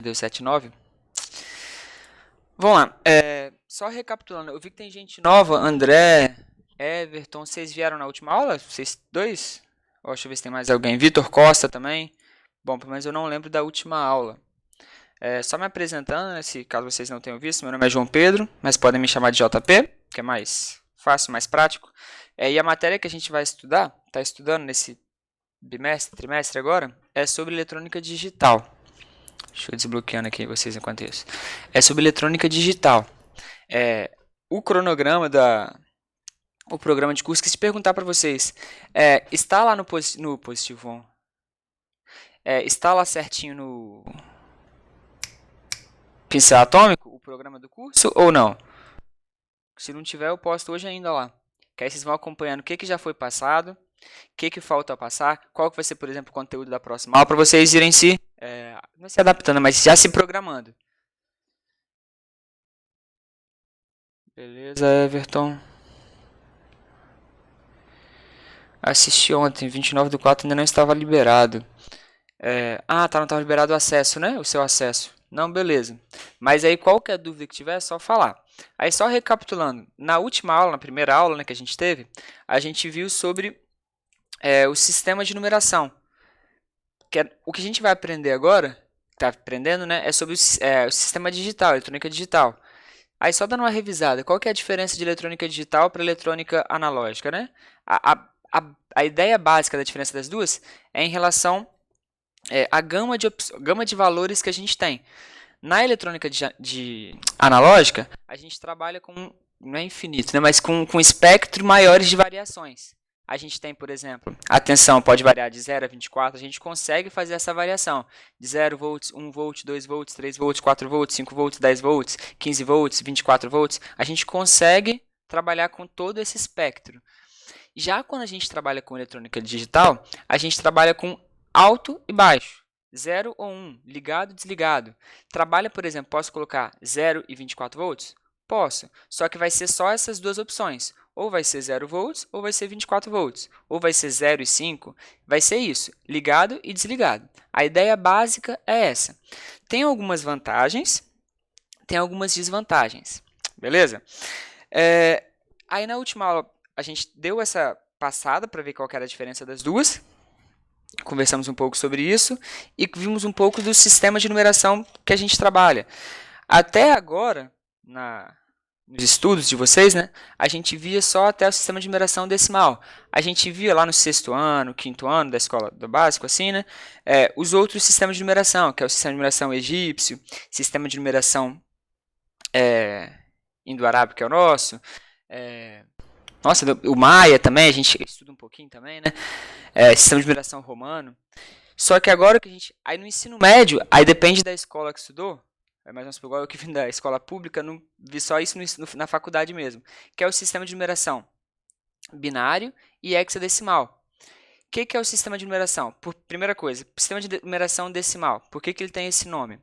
Deu 7,9. Vamos lá. Só recapitulando, eu vi que tem gente nova, André, Everton, vocês vieram na última aula? Vocês dois? Deixa eu ver se tem mais alguém. Vitor Costa também. Bom, mas eu não lembro da última aula. Só me apresentando, né, se caso vocês não tenham visto, meu nome é João Pedro, mas podem me chamar de JP, que é mais fácil, mais prático. E a matéria que a gente vai estudar, está estudando nesse trimestre agora, é sobre eletrônica digital. Deixa eu desbloqueando aqui vocês enquanto isso. É sobre eletrônica digital. O cronograma o programa de curso, que se perguntar para vocês, está lá no positivo, está lá certinho no pincel atômico, o programa do curso, ou não? Se não tiver, eu posto hoje ainda lá. Que aí vocês vão acompanhando o que já foi passado, o que falta passar, qual que vai ser, por exemplo, o conteúdo da próxima aula, para vocês irem não se adaptando, mas já se programando. Beleza, Everton. Assisti ontem, 29/4 ainda não estava liberado. Não estava liberado o acesso, né? O seu acesso. Não, beleza. Mas aí qualquer dúvida que tiver, é só falar. Aí só recapitulando, na última aula, na primeira aula, né, que a gente teve, a gente viu sobre o sistema de numeração. O que a gente vai aprender agora, está aprendendo, né, é sobre o sistema digital, eletrônica digital. Aí só dando uma revisada, qual que é a diferença de eletrônica digital para eletrônica analógica, né? A ideia básica da diferença das duas é em relação à gama de valores que a gente tem. Na eletrônica analógica, a gente trabalha com, não é infinito, né, mas com espectro maiores de variações. A gente tem, por exemplo, a tensão pode variar de 0 a 24, a gente consegue fazer essa variação de 0 volts, 1 volt, 2 volts, 3 volts, 4 volts, 5 volts, 10 volts, 15 volts, 24 volts. A gente consegue trabalhar com todo esse espectro. Já quando a gente trabalha com eletrônica digital, a gente trabalha com alto e baixo. 0 ou 1, ligado, desligado. Trabalha, por exemplo, posso colocar 0 e 24 volts? Posso, só que vai ser só essas duas opções. Ou vai ser 0 volts, ou vai ser 24 volts. Ou vai ser 0 e 5, vai ser isso, ligado e desligado. A ideia básica é essa. Tem algumas vantagens, tem algumas desvantagens. Beleza? Aí na última aula a gente deu essa passada para ver qual era a diferença das duas. Conversamos um pouco sobre isso e vimos um pouco do sistema de numeração que a gente trabalha. Até agora, nos estudos de vocês, né, a gente via só até o sistema de numeração decimal. A gente via lá no 6º ano, 5º ano da escola do básico, assim, né, os outros sistemas de numeração, que é o sistema de numeração egípcio, sistema de numeração indo-arábico, que é o nosso, nossa, o Maia também, a gente estuda um pouquinho também, né? Sistema de numeração romano. Só que agora que a gente... Aí no ensino médio, aí depende da escola que estudou. Mais ou menos igual eu que vim da escola pública, não vi só isso na faculdade mesmo. Que é o sistema de numeração binário e hexadecimal. O que é o sistema de numeração? Primeira coisa, sistema de numeração decimal. Por que ele tem esse nome?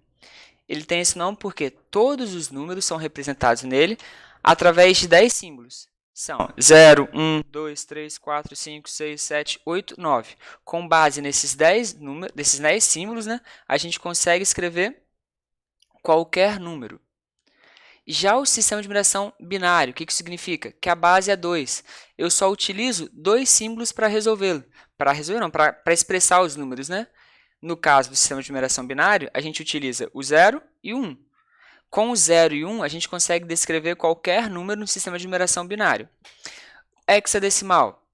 Ele tem esse nome porque todos os números são representados nele através de 10 símbolos. São 0, 1, 2, 3, 4, 5, 6, 7, 8, 9. Com base nesses 10 símbolos, né, a gente consegue escrever qualquer número. Já o sistema de numeração binário, o que isso significa? Que a base é 2. Eu só utilizo 2 símbolos para resolvê-lo. Para expressar os números, né? No caso do sistema de numeração binário, a gente utiliza o 0 e o 1. Com o 0 e 1, a gente consegue descrever qualquer número no sistema de numeração binário. Hexadecimal.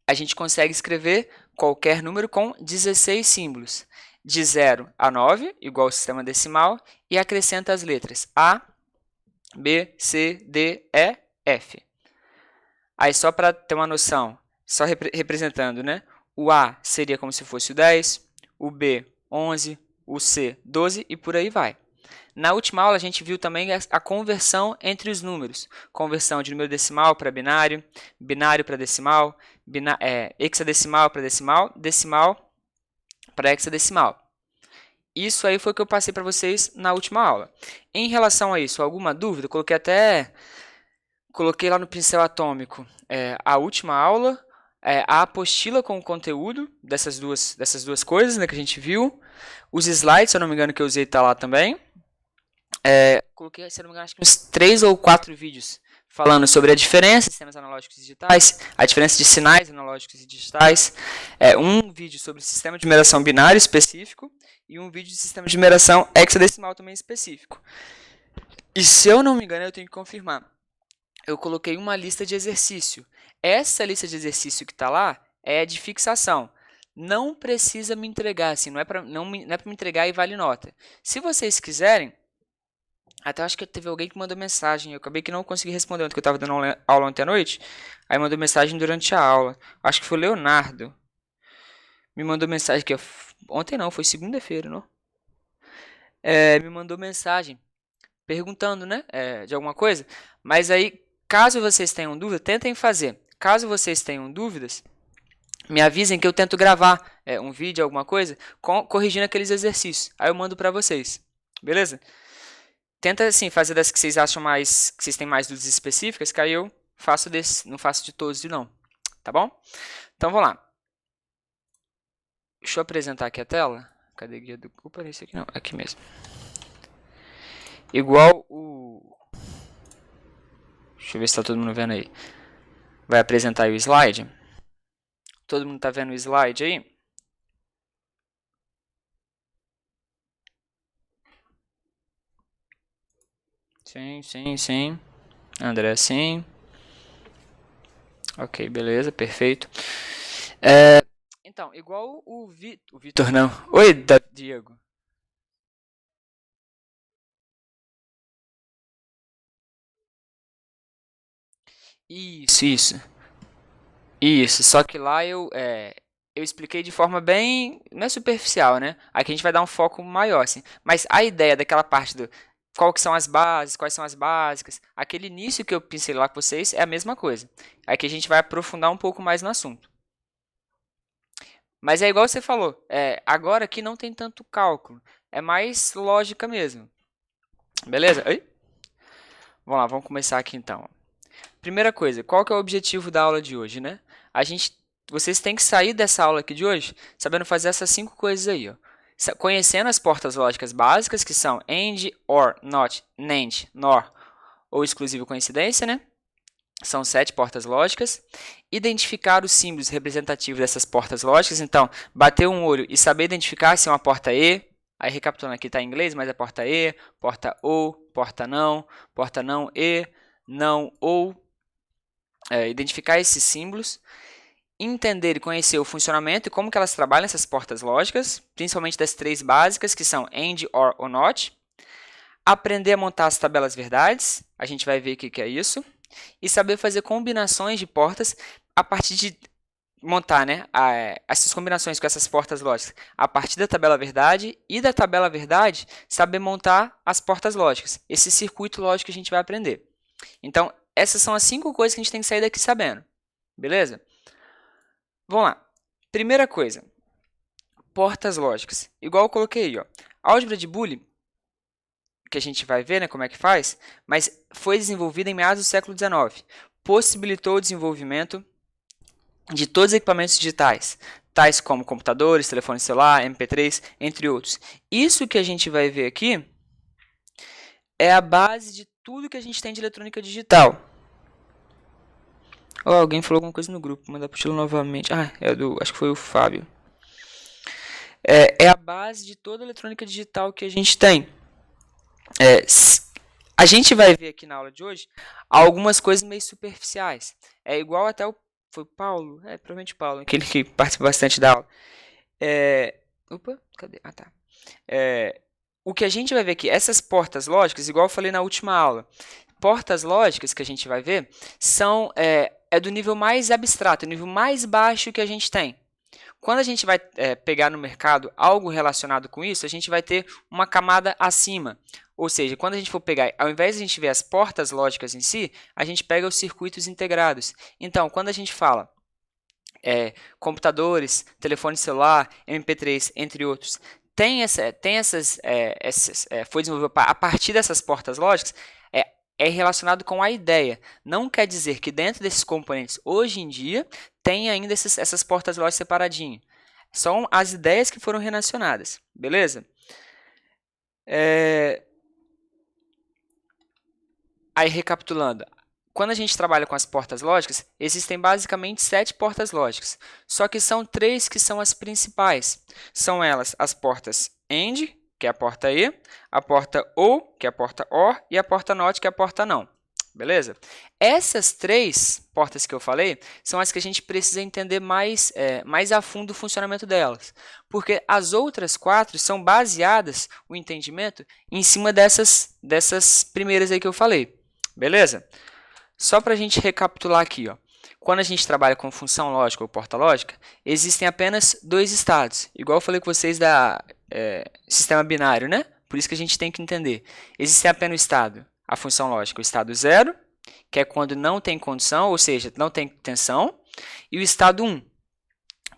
A gente consegue escrever qualquer número com 16 símbolos. De 0 a 9, igual ao sistema decimal, e acrescenta as letras A, B, C, D, E, F. Aí só para ter uma noção, só representando, né? O A seria como se fosse o 10, o B, 11, o C, 12 e por aí vai. Na última aula, a gente viu também a conversão entre os números. Conversão de número decimal para binário, binário para decimal, hexadecimal para decimal, decimal para hexadecimal. Isso aí foi o que eu passei para vocês na última aula. Em relação a isso, alguma dúvida? Coloquei lá no pincel atômico a última aula, a apostila com o conteúdo dessas duas coisas, né, que a gente viu. Os slides, se eu não me engano, que eu usei, tá lá também. Coloquei, se eu não me engano, acho que uns 3 ou 4 vídeos falando sobre a diferença de sistemas analógicos e digitais, a diferença de sinais analógicos e digitais, um vídeo sobre sistema de numeração binário específico e um vídeo de sistema de numeração hexadecimal também específico. E se eu não me engano, eu tenho que confirmar, eu coloquei uma lista de exercício. Essa lista de exercício que está lá é de fixação. Não precisa me entregar, assim, não é para me entregar e vale nota. Se vocês quiserem, até acho que teve alguém que mandou mensagem, eu acabei que não consegui responder ontem, que eu estava dando aula ontem à noite, aí mandou mensagem durante a aula. Acho que foi o Leonardo. Me mandou mensagem, que ontem não, foi segunda-feira, não? Me mandou mensagem perguntando, né, de alguma coisa, mas aí, caso vocês tenham dúvida, tentem fazer. Caso vocês tenham dúvidas, me avisem que eu tento gravar um vídeo, alguma coisa, corrigindo aqueles exercícios. Aí eu mando para vocês, beleza? Tenta, assim, fazer das que vocês acham mais, que vocês têm mais dúvidas específicas, que aí eu faço desse, não faço de todos de não, tá bom? Então, vamos lá. Deixa eu apresentar aqui a tela. Cadê a guia do... Opa, esse aqui não, aqui mesmo. Igual o... Deixa eu ver se está todo mundo vendo aí. Vai apresentar aí o slide. Todo mundo está vendo o slide aí? Sim, sim, sim. André, sim. Ok, beleza, perfeito. Então, igual o Vitor, não. Oi, Diego. Isso. Isso, só que lá eu expliquei de forma bem, não é superficial, né? Aqui a gente vai dar um foco maior, assim. Mas a ideia daquela parte do qual que são as bases, quais são as básicas, aquele início que eu pincelei lá com vocês é a mesma coisa. Aqui a gente vai aprofundar um pouco mais no assunto. Mas é igual você falou, agora aqui não tem tanto cálculo, é mais lógica mesmo. Beleza? Oi? Vamos lá, vamos começar aqui então. Primeira coisa, qual que é o objetivo da aula de hoje, né? Vocês têm que sair dessa aula aqui de hoje sabendo fazer essas 5 coisas aí, ó. Conhecendo as portas lógicas básicas, que são AND, OR, NOT, NAND, NOR ou exclusiva coincidência, né? São 7 portas lógicas. Identificar os símbolos representativos dessas portas lógicas. Então, bater um olho e saber identificar se é uma porta E. Aí, recapitulando aqui, está em inglês, mas é porta E, porta OU, porta não E, não OU. Identificar esses símbolos. Entender e conhecer o funcionamento e como que elas trabalham, essas portas lógicas, principalmente das 3 básicas, que são AND, OR ou NOT. Aprender a montar as tabelas verdades, a gente vai ver o que é isso. E saber fazer combinações de portas a partir de montar, né, essas combinações com essas portas lógicas a partir da tabela verdade e da tabela verdade saber montar as portas lógicas. Esse circuito lógico que a gente vai aprender. Então, essas são as 5 coisas que a gente tem que sair daqui sabendo. Beleza? Vamos lá. Primeira coisa, portas lógicas. Igual eu coloquei aí, ó. Álgebra de Boole, que a gente vai ver, né, como é que faz, mas foi desenvolvida em meados do século XIX. Possibilitou o desenvolvimento de todos os equipamentos digitais, tais como computadores, telefone celular, MP3, entre outros. Isso que a gente vai ver aqui é a base de tudo que a gente tem de eletrônica digital. Oh, alguém falou alguma coisa no grupo, vou mandar para o estilo novamente. Acho que foi o Fábio. É a base de toda a eletrônica digital que a gente tem. A gente vai ver aqui na aula de hoje algumas coisas meio superficiais. É igual até foi o Paulo? Provavelmente o Paulo, aquele que participa bastante da aula. Opa, cadê? Ah, tá. O que a gente vai ver aqui, essas portas lógicas, igual eu falei na última aula, portas lógicas que a gente vai ver são do nível mais abstrato, o nível mais baixo que a gente tem. Quando a gente vai pegar no mercado algo relacionado com isso, a gente vai ter uma camada acima. Ou seja, quando a gente for pegar, ao invés de a gente ver as portas lógicas em si, a gente pega os circuitos integrados. Então, quando a gente fala computadores, telefone celular, MP3, entre outros, foi desenvolvido a partir dessas portas lógicas, é relacionado com a ideia. Não quer dizer que dentro desses componentes, hoje em dia, tem ainda essas portas lógicas separadinho. São as ideias que foram relacionadas, beleza? Aí, recapitulando, quando a gente trabalha com as portas lógicas, existem basicamente 7 portas lógicas. Só que são 3 que são as principais. São elas as portas AND, que é a porta E, a porta OR, que é a porta OR, e a porta NOT, que é a porta NÃO. Beleza? Essas 3 portas que eu falei são as que a gente precisa entender mais a fundo o funcionamento delas. Porque as outras 4 são baseadas, o entendimento, em cima dessas primeiras aí que eu falei. Beleza? Só para a gente recapitular aqui, ó. Quando a gente trabalha com função lógica ou porta lógica, existem apenas 2 estados. Igual eu falei com vocês da sistema binário, né? Por isso que a gente tem que entender. Existe apenas o estado, a função lógica, o estado 0, que é quando não tem condição, ou seja, não tem tensão, e o estado 1,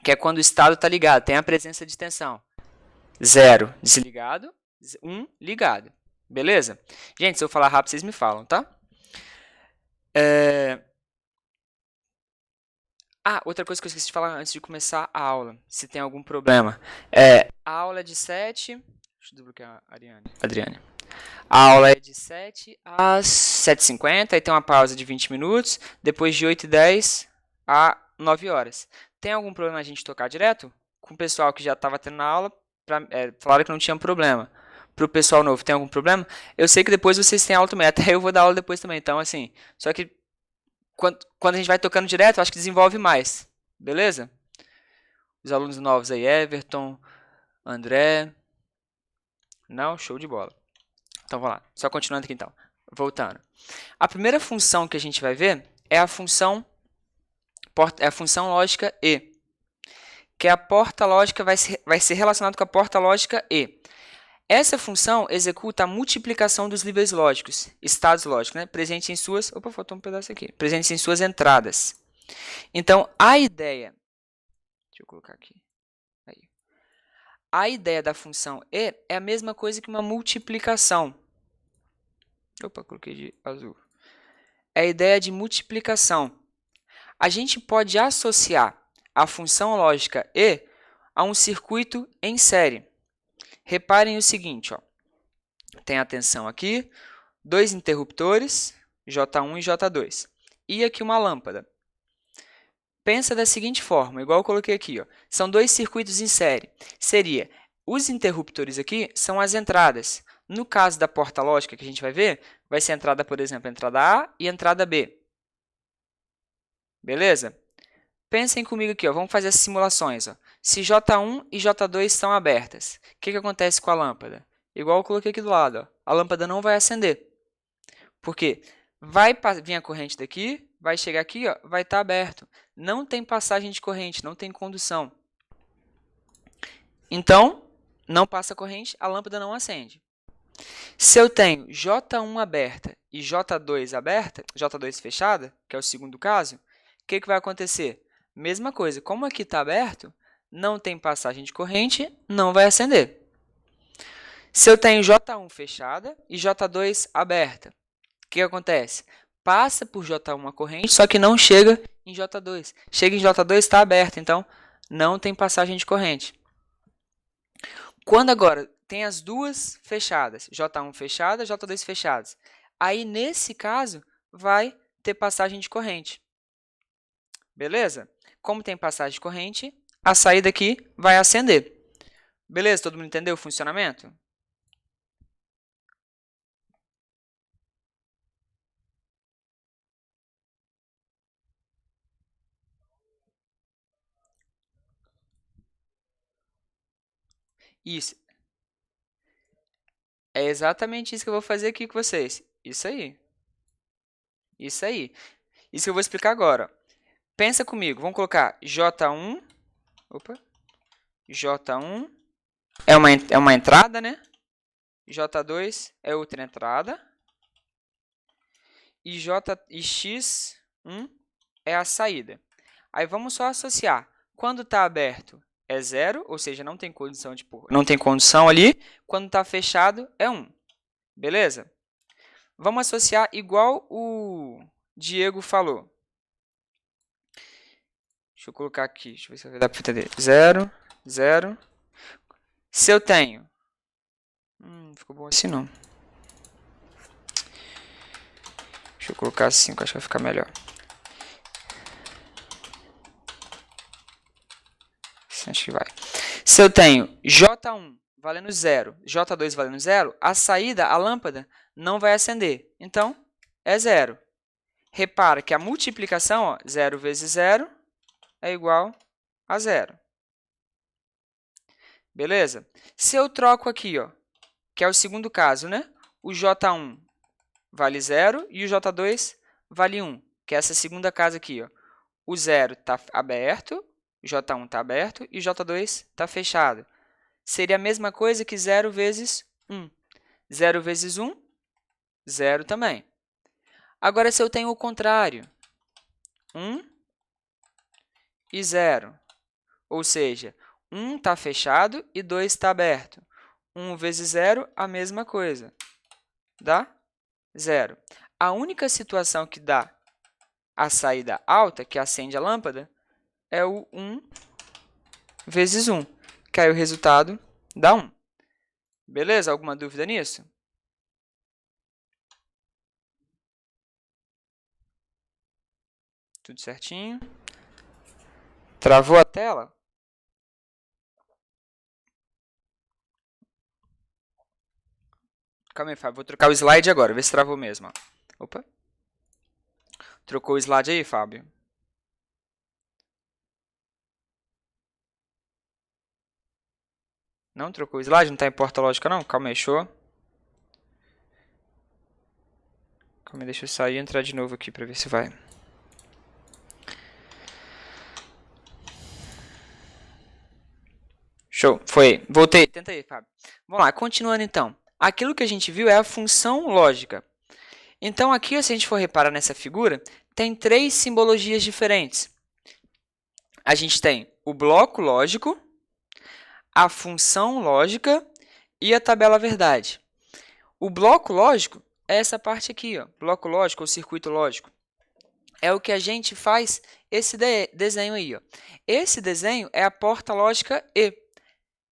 que é quando o estado está ligado, tem a presença de tensão. 0 desligado, 1 ligado. Beleza? Gente, se eu falar rápido, vocês me falam, tá? Outra coisa que eu esqueci de falar antes de começar a aula, se tem algum problema. A aula é de 7... Deixa eu desbloquear a Adriane. A aula é de 7 às 7h50, aí tem uma pausa de 20 minutos, depois de 8h10 a 9 horas. Tem algum problema a gente tocar direto? Com o pessoal que já estava tendo na aula, falaram que não tinha problema. Para o pessoal novo, tem algum problema? Eu sei que depois vocês têm aula também, até eu vou dar aula depois também, então assim, só que quando a gente vai tocando direto, eu acho que desenvolve mais, beleza? Os alunos novos aí, Everton, André, não, show de bola. Então, vamos lá, só continuando aqui então, voltando. A primeira função que a gente vai ver é a função lógica E, que a porta lógica vai ser relacionada com a porta lógica E. Essa função executa a multiplicação dos níveis lógicos, estados lógicos, né? Presentes em suas... Opa, faltou um pedaço aqui. Presentes em suas entradas. Então, a ideia... Deixa eu colocar aqui. Aí. A ideia da função E é a mesma coisa que uma multiplicação. Opa, coloquei de azul. É a ideia de multiplicação. A gente pode associar a função lógica E a um circuito em série. Reparem o seguinte, ó. Tem a tensão aqui, 2 interruptores, J1 e J2, e aqui uma lâmpada. Pensa da seguinte forma, igual eu coloquei aqui, ó. São 2 circuitos em série. Seria, os interruptores aqui são as entradas. No caso da porta lógica que a gente vai ver, vai ser a entrada, por exemplo, a entrada A e a entrada B. Beleza? Pensem comigo aqui, ó. Vamos fazer as simulações. Ó. Se J1 e J2 estão abertas, o que acontece com a lâmpada? Igual eu coloquei aqui do lado. Ó. A lâmpada não vai acender. Por quê? Vai vir a corrente daqui, vai chegar aqui, ó, vai estar aberto. Não tem passagem de corrente, não tem condução. Então, não passa corrente, a lâmpada não acende. Se eu tenho J1 aberta e J2 aberta, J2 fechada, que é o segundo caso, o que vai acontecer? Mesma coisa, como aqui está aberto, não tem passagem de corrente, não vai acender. Se eu tenho J1 fechada e J2 aberta, o que acontece? Passa por J1 a corrente, só que não chega em J2. Chega em J2, está aberto, então não tem passagem de corrente. Quando agora tem as duas fechadas, J1 fechada, J2 fechadas, aí nesse caso vai ter passagem de corrente. Beleza? Como tem passagem de corrente, a saída aqui vai acender. Beleza? Todo mundo entendeu o funcionamento? Isso. É exatamente isso que eu vou fazer aqui com vocês. Isso aí. Isso aí. Isso que eu vou explicar agora. Pensa comigo. Vamos colocar J1. Opa. J1 é uma entrada, né? J2 é outra entrada. E X1 é a saída. Aí vamos só associar. Quando está aberto é 0, ou seja, não tem condição ali. Quando está fechado é 1. Beleza? Vamos associar igual o Diego falou. Deixa eu colocar aqui, deixa eu ver se vai dar para entender. 0, 0. Se eu tenho... ficou bom assim não. Deixa eu colocar assim, que eu acho que vai ficar melhor. Acho que vai. Se eu tenho J1 valendo 0, J2 valendo 0, a saída, a lâmpada, não vai acender. Então, é 0. Repara que a multiplicação, ó, 0 vezes 0 é igual a 0. Beleza? Se eu troco aqui, ó, que é o segundo caso, né? O J1 vale 0 e o J2 vale 1, que é essa segunda casa aqui, ó. O 0 está aberto, o J1 está aberto e o J2 está fechado. Seria a mesma coisa que 0 vezes 1. 0 vezes 1, 0 também. Agora, se eu tenho o contrário, 1 e 0, ou seja, 1 está fechado e 2 está aberto. 1 vezes 0, a mesma coisa, dá 0. A única situação que dá a saída alta, que acende a lâmpada, é o 1 vezes 1, que aí o resultado dá 1. Beleza? Alguma dúvida nisso? Tudo certinho? Travou a tela? Calma aí, Fábio. Vou trocar o slide agora, ver se travou mesmo. Ó. Opa. Trocou o slide aí, Fábio? Não trocou o slide? Não está em porta lógica, não? Calma aí, show. Calma aí, deixa eu sair e entrar de novo aqui para ver se vai. Show, foi. Voltei. Tenta aí, Fábio. Vamos lá, continuando então. Aquilo que a gente viu é a função lógica. Então, aqui, se a gente for reparar nessa figura, tem 3 simbologias diferentes. A gente tem o bloco lógico, a função lógica e a tabela verdade. O bloco lógico é essa parte aqui, ó, bloco lógico ou circuito lógico. É o que a gente faz esse desenho aí. Ó. Esse desenho é a porta lógica E.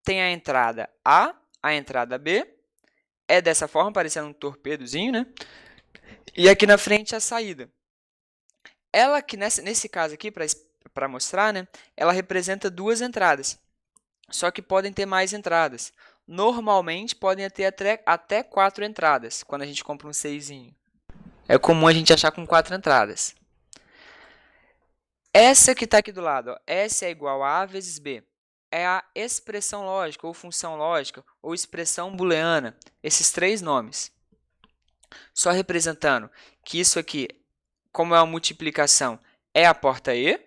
Tem a entrada A, a entrada B. É dessa forma, parecendo um torpedozinho, né? E aqui na frente a saída. Ela que nesse caso aqui, para mostrar, né, ela representa 2 entradas. Só que podem ter mais entradas. Normalmente podem ter até 4 entradas, quando a gente compra um 6zinho. É comum a gente achar com 4 entradas. Essa que está aqui do lado, ó, S é igual a A vezes B. É a expressão lógica, ou função lógica, ou expressão booleana. Esses 3 nomes. Só representando que isso aqui, como é uma multiplicação, é a porta E.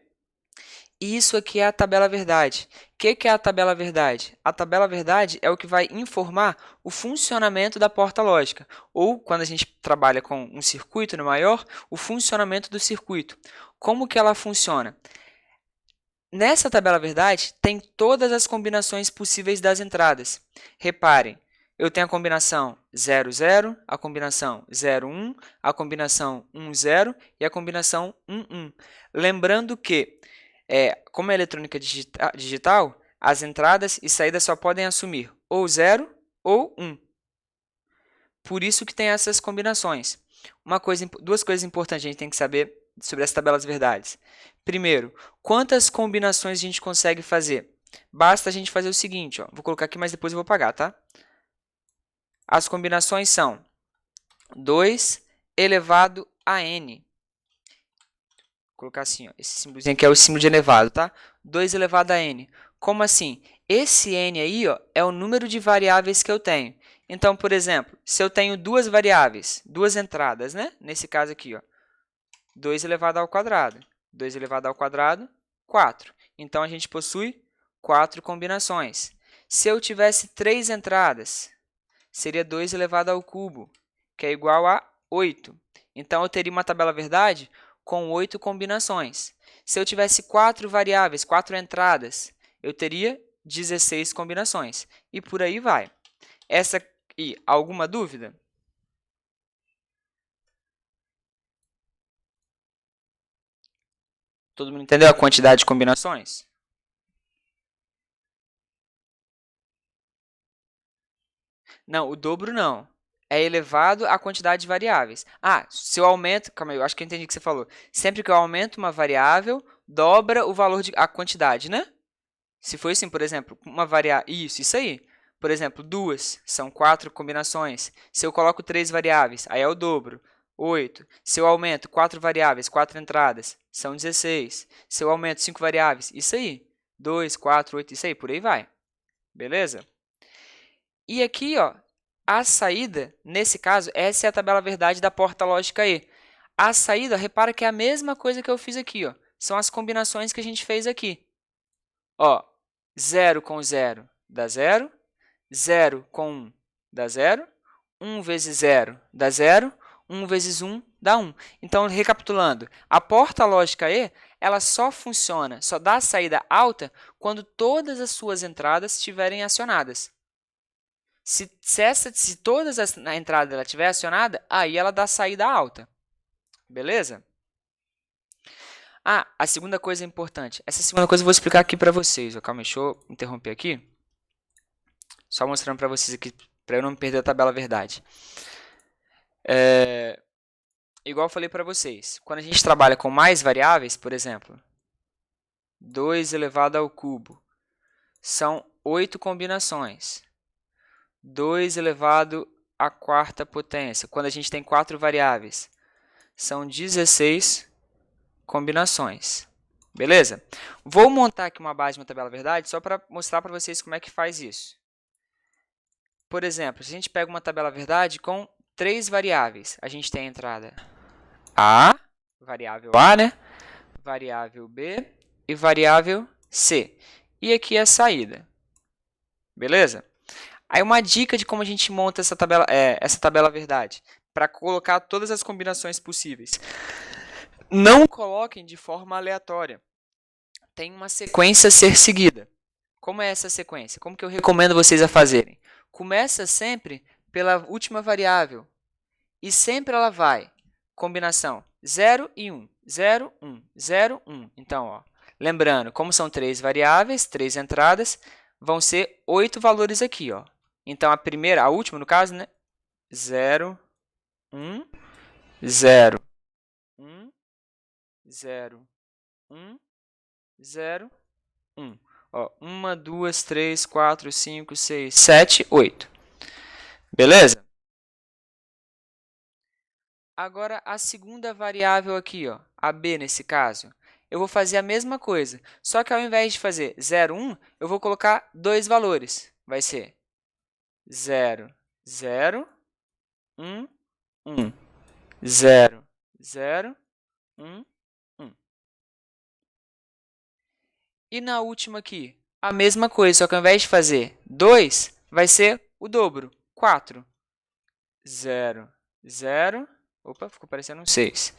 E isso aqui é a tabela verdade. O que é a tabela verdade? A tabela verdade é o que vai informar o funcionamento da porta lógica. Ou, quando a gente trabalha com um circuito no maior, o funcionamento do circuito. Como que ela funciona? Nessa tabela verdade, tem todas as combinações possíveis das entradas. Reparem, eu tenho a combinação 0, 0, a combinação 0, 1, a combinação 1, 0 e a combinação 1, 1. Lembrando que, como é eletrônica digital, as entradas e saídas só podem assumir ou 0 ou 1. Por isso que tem essas combinações. Duas coisas importantes a gente tem que saber sobre as tabelas verdades. Primeiro, quantas combinações a gente consegue fazer? Basta a gente fazer o seguinte, ó, vou colocar aqui, mas depois eu vou apagar, tá? As combinações são 2 elevado a n. Vou colocar assim, ó, esse símbolozinho aqui é o símbolo de elevado, tá? 2 elevado a n. Como assim? Esse n aí, ó, é o número de variáveis que eu tenho. Então, por exemplo, se eu tenho 2 variáveis, 2 entradas, né? Nesse caso aqui, ó, 2 elevado ao quadrado. 2 elevado ao quadrado, 4. Então, a gente possui 4 combinações. Se eu tivesse 3 entradas, seria 2 elevado ao cubo, que é igual a 8. Então, eu teria uma tabela verdade com 8 combinações. Se eu tivesse 4 variáveis, 4 entradas, eu teria 16 combinações. E por aí vai. Alguma dúvida? Todo mundo entendeu a quantidade de combinações? Não, o dobro não. É elevado à quantidade de variáveis. Ah, se eu aumento... Calma aí, eu acho que eu entendi o que você falou. Sempre que eu aumento uma variável, dobra o valor a quantidade, né? Se for assim, por exemplo, uma variável... Isso aí. Por exemplo, duas são 4 combinações. Se eu coloco 3 variáveis, aí é o dobro. 8. Se eu aumento 4 variáveis, 4 entradas, são 16. Se eu aumento 5 variáveis, isso aí. 2, 4, 8, isso aí, por aí vai. Beleza? E aqui, ó, a saída, nesse caso, essa é a tabela verdade da porta lógica E. A saída, repara que é a mesma coisa que eu fiz aqui, ó. São as combinações que a gente fez aqui. Ó, 0 com 0 dá 0, 0 com 1 dá 0, 1 vezes 0 dá 0, 1 vezes 1 dá 1. Então, recapitulando, a porta lógica E, ela só funciona, só dá a saída alta quando todas as suas entradas estiverem acionadas. Se todas as na entrada ela estiver acionada, aí ela dá saída alta. Beleza? Ah, a segunda coisa importante. Essa segunda coisa eu vou explicar aqui para vocês. Calma, deixa eu interromper aqui. Só mostrando para vocês aqui, para eu não me perder a tabela verdade. Igual eu falei para vocês, quando a gente trabalha com mais variáveis, por exemplo, 2 elevado ao cubo, são 8 combinações. 2 elevado à quarta potência, quando a gente tem 4 variáveis, são 16 combinações. Beleza? Vou montar aqui uma base de uma tabela verdade só para mostrar para vocês como é que faz isso. Por exemplo, se a gente pega uma tabela verdade com 3 variáveis, a gente tem a entrada A, variável A, né? Variável B e variável C. E aqui a saída. Beleza? Aí uma dica de como a gente monta essa tabela verdade, para colocar todas as combinações possíveis. Não coloquem de forma aleatória. Tem uma sequência a ser seguida. Como é essa sequência? Como que eu recomendo vocês a fazerem? Começa sempre pela última variável. E sempre ela vai. Combinação 0 e 1. 0, 1. 0, 1. Então, ó, lembrando, como são 3 variáveis, 3 entradas, vão ser 8 valores aqui. Ó. Então, a última, no caso, né? 0, 1, 0, 1, 0, 1, 0, 1. Ó, 1, 2, 3, 4, 5, 6, 7, 8. Beleza? Agora, a segunda variável aqui, ó, a b nesse caso, eu vou fazer a mesma coisa. Só que ao invés de fazer 0, 1, eu vou colocar 2 valores. Vai ser 0, 0, 1, 1. 0, 0, 1, 1. E na última aqui, a mesma coisa, só que ao invés de fazer 2, vai ser o dobro, 4. 0, 0, opa, ficou parecendo um 6.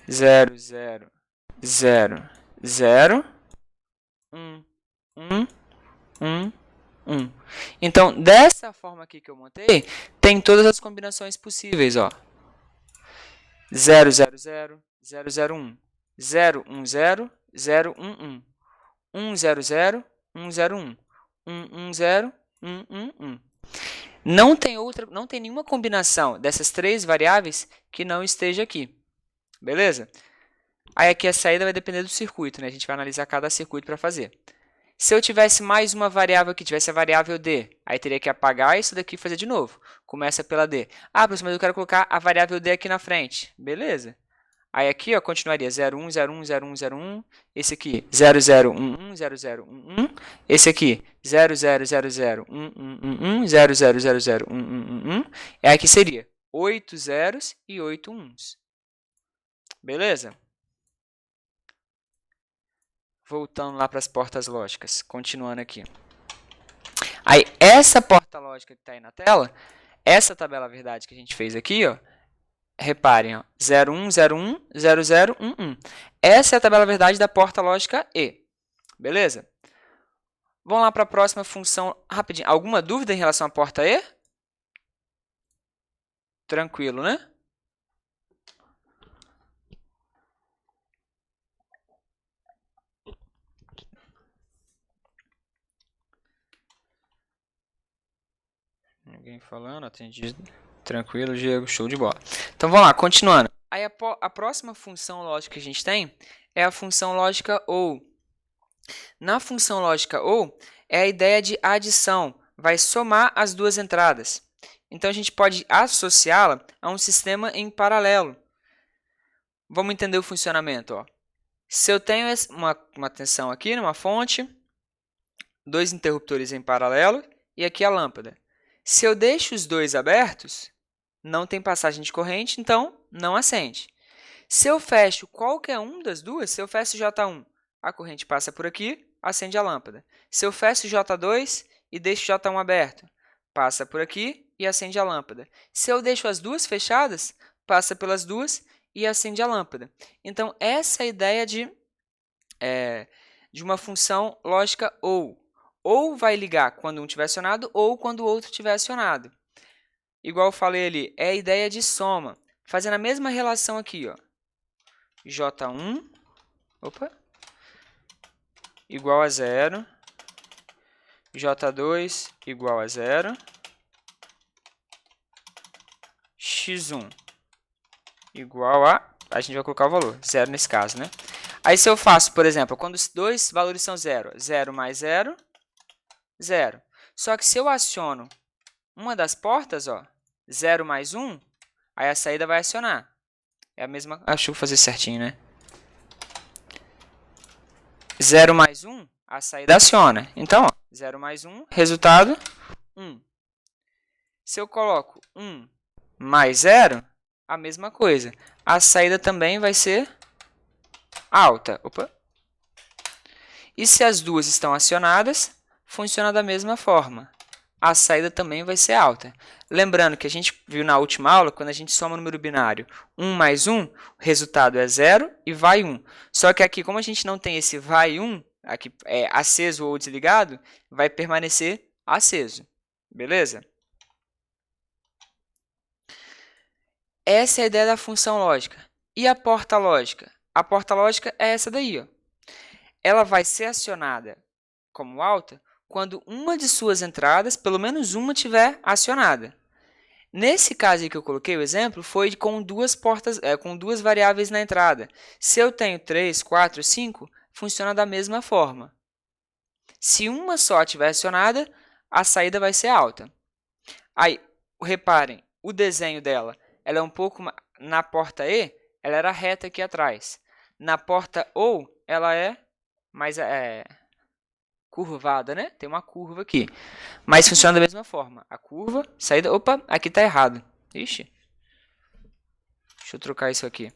0, 0, 0, 0, 1, 1, 1, 1. Então, dessa forma aqui que eu montei, tem todas as combinações possíveis, ó. 0, 0, 0, 0, 0, 1, 0, 1, 0, 0, 1, 1, 1, 0, 0, 1, 0, 1, 1, 1, 0, 1, 1, 1. Não tem nenhuma combinação dessas 3 variáveis que não esteja aqui. Beleza? Aí aqui a saída vai depender do circuito, né? A gente vai analisar cada circuito para fazer. Se eu tivesse mais uma variável aqui, tivesse a variável D, aí teria que apagar isso daqui e fazer de novo. Começa pela D. Ah, professor, mas eu quero colocar a variável D aqui na frente. Beleza. Aí aqui, ó, continuaria 0, 1, 0, 1, 0, 1, 0, 1. Esse aqui, 0, 0, 1, 1, 0, 0, 1, 1. Esse aqui, 0, 0, 0, 0, 1, 1, 1, 1, 0, 0, 0, 0, 1, 1, 1, 1. E aqui seria 8 zeros e 8 uns. Beleza? Voltando lá para as portas lógicas, continuando aqui. Aí, essa porta lógica que está aí na tela, essa tabela verdade que a gente fez aqui, ó, reparem, ó, 0, 1, 0, 1, 0, 0, 1, 1. Essa é a tabela verdade da porta lógica E. Beleza? Vamos lá para a próxima função rapidinho. Alguma dúvida em relação à porta E? Tranquilo, né? Ninguém falando, atendido. Tranquilo, Diego, show de bola. Então vamos lá, continuando. Aí a próxima função lógica que a gente tem é a função lógica OU. Na função lógica OU é a ideia de adição, vai somar as duas entradas. Então a gente pode associá-la a um sistema em paralelo. Vamos entender o funcionamento. Ó. Se eu tenho uma tensão aqui, numa fonte, dois interruptores em paralelo e aqui a lâmpada. Se eu deixo os dois abertos, não tem passagem de corrente, então não acende. Se eu fecho qualquer um das duas, se eu fecho J1, a corrente passa por aqui, acende a lâmpada. Se eu fecho J2 e deixo J1 aberto, passa por aqui e acende a lâmpada. Se eu deixo as duas fechadas, passa pelas duas e acende a lâmpada. Então, essa é a ideia de uma função lógica OU. Ou vai ligar quando um estiver acionado ou quando o outro estiver acionado. Igual eu falei ali, é a ideia de soma. Fazendo a mesma relação aqui, ó. J1 igual a 0. J2 igual a 0. X1 igual a gente vai colocar o valor, 0 nesse caso, né? Aí se eu faço, por exemplo, quando os dois valores são 0, 0 mais 0, 0. Só que se eu aciono uma das portas, ó, 0 mais 1, aí a saída vai acionar. É a mesma... Acho que eu vou fazer certinho, né? 0 mais 1, a saída aciona. Então, ó, 0 mais 1, resultado, 1. Se eu coloco 1 mais 0, a mesma coisa. A saída também vai ser alta. E se as duas estão acionadas, funciona da mesma forma. A saída também vai ser alta. Lembrando que a gente viu na última aula, quando a gente soma o número binário 1 mais 1, o resultado é 0 e vai 1. Só que aqui, como a gente não tem esse vai 1, aqui é aceso ou desligado, vai permanecer aceso. Beleza? Essa é a ideia da função lógica. E a porta lógica? A porta lógica é essa daí. Ó. Ela vai ser acionada como alta quando uma de suas entradas, pelo menos uma, estiver acionada. Nesse caso aí que eu coloquei o exemplo, foi com duas portas, com duas variáveis na entrada. Se eu tenho 3, 4, 5, funciona da mesma forma. Se uma só estiver acionada, a saída vai ser alta. Aí, reparem, o desenho dela, ela é um pouco... Na porta E, ela era reta aqui atrás. Na porta OU, ela é mais curvada, né? Tem uma curva aqui. Mas funciona da mesma forma. A curva, saída... Opa, aqui está errado. Ixi. Deixa eu trocar isso aqui.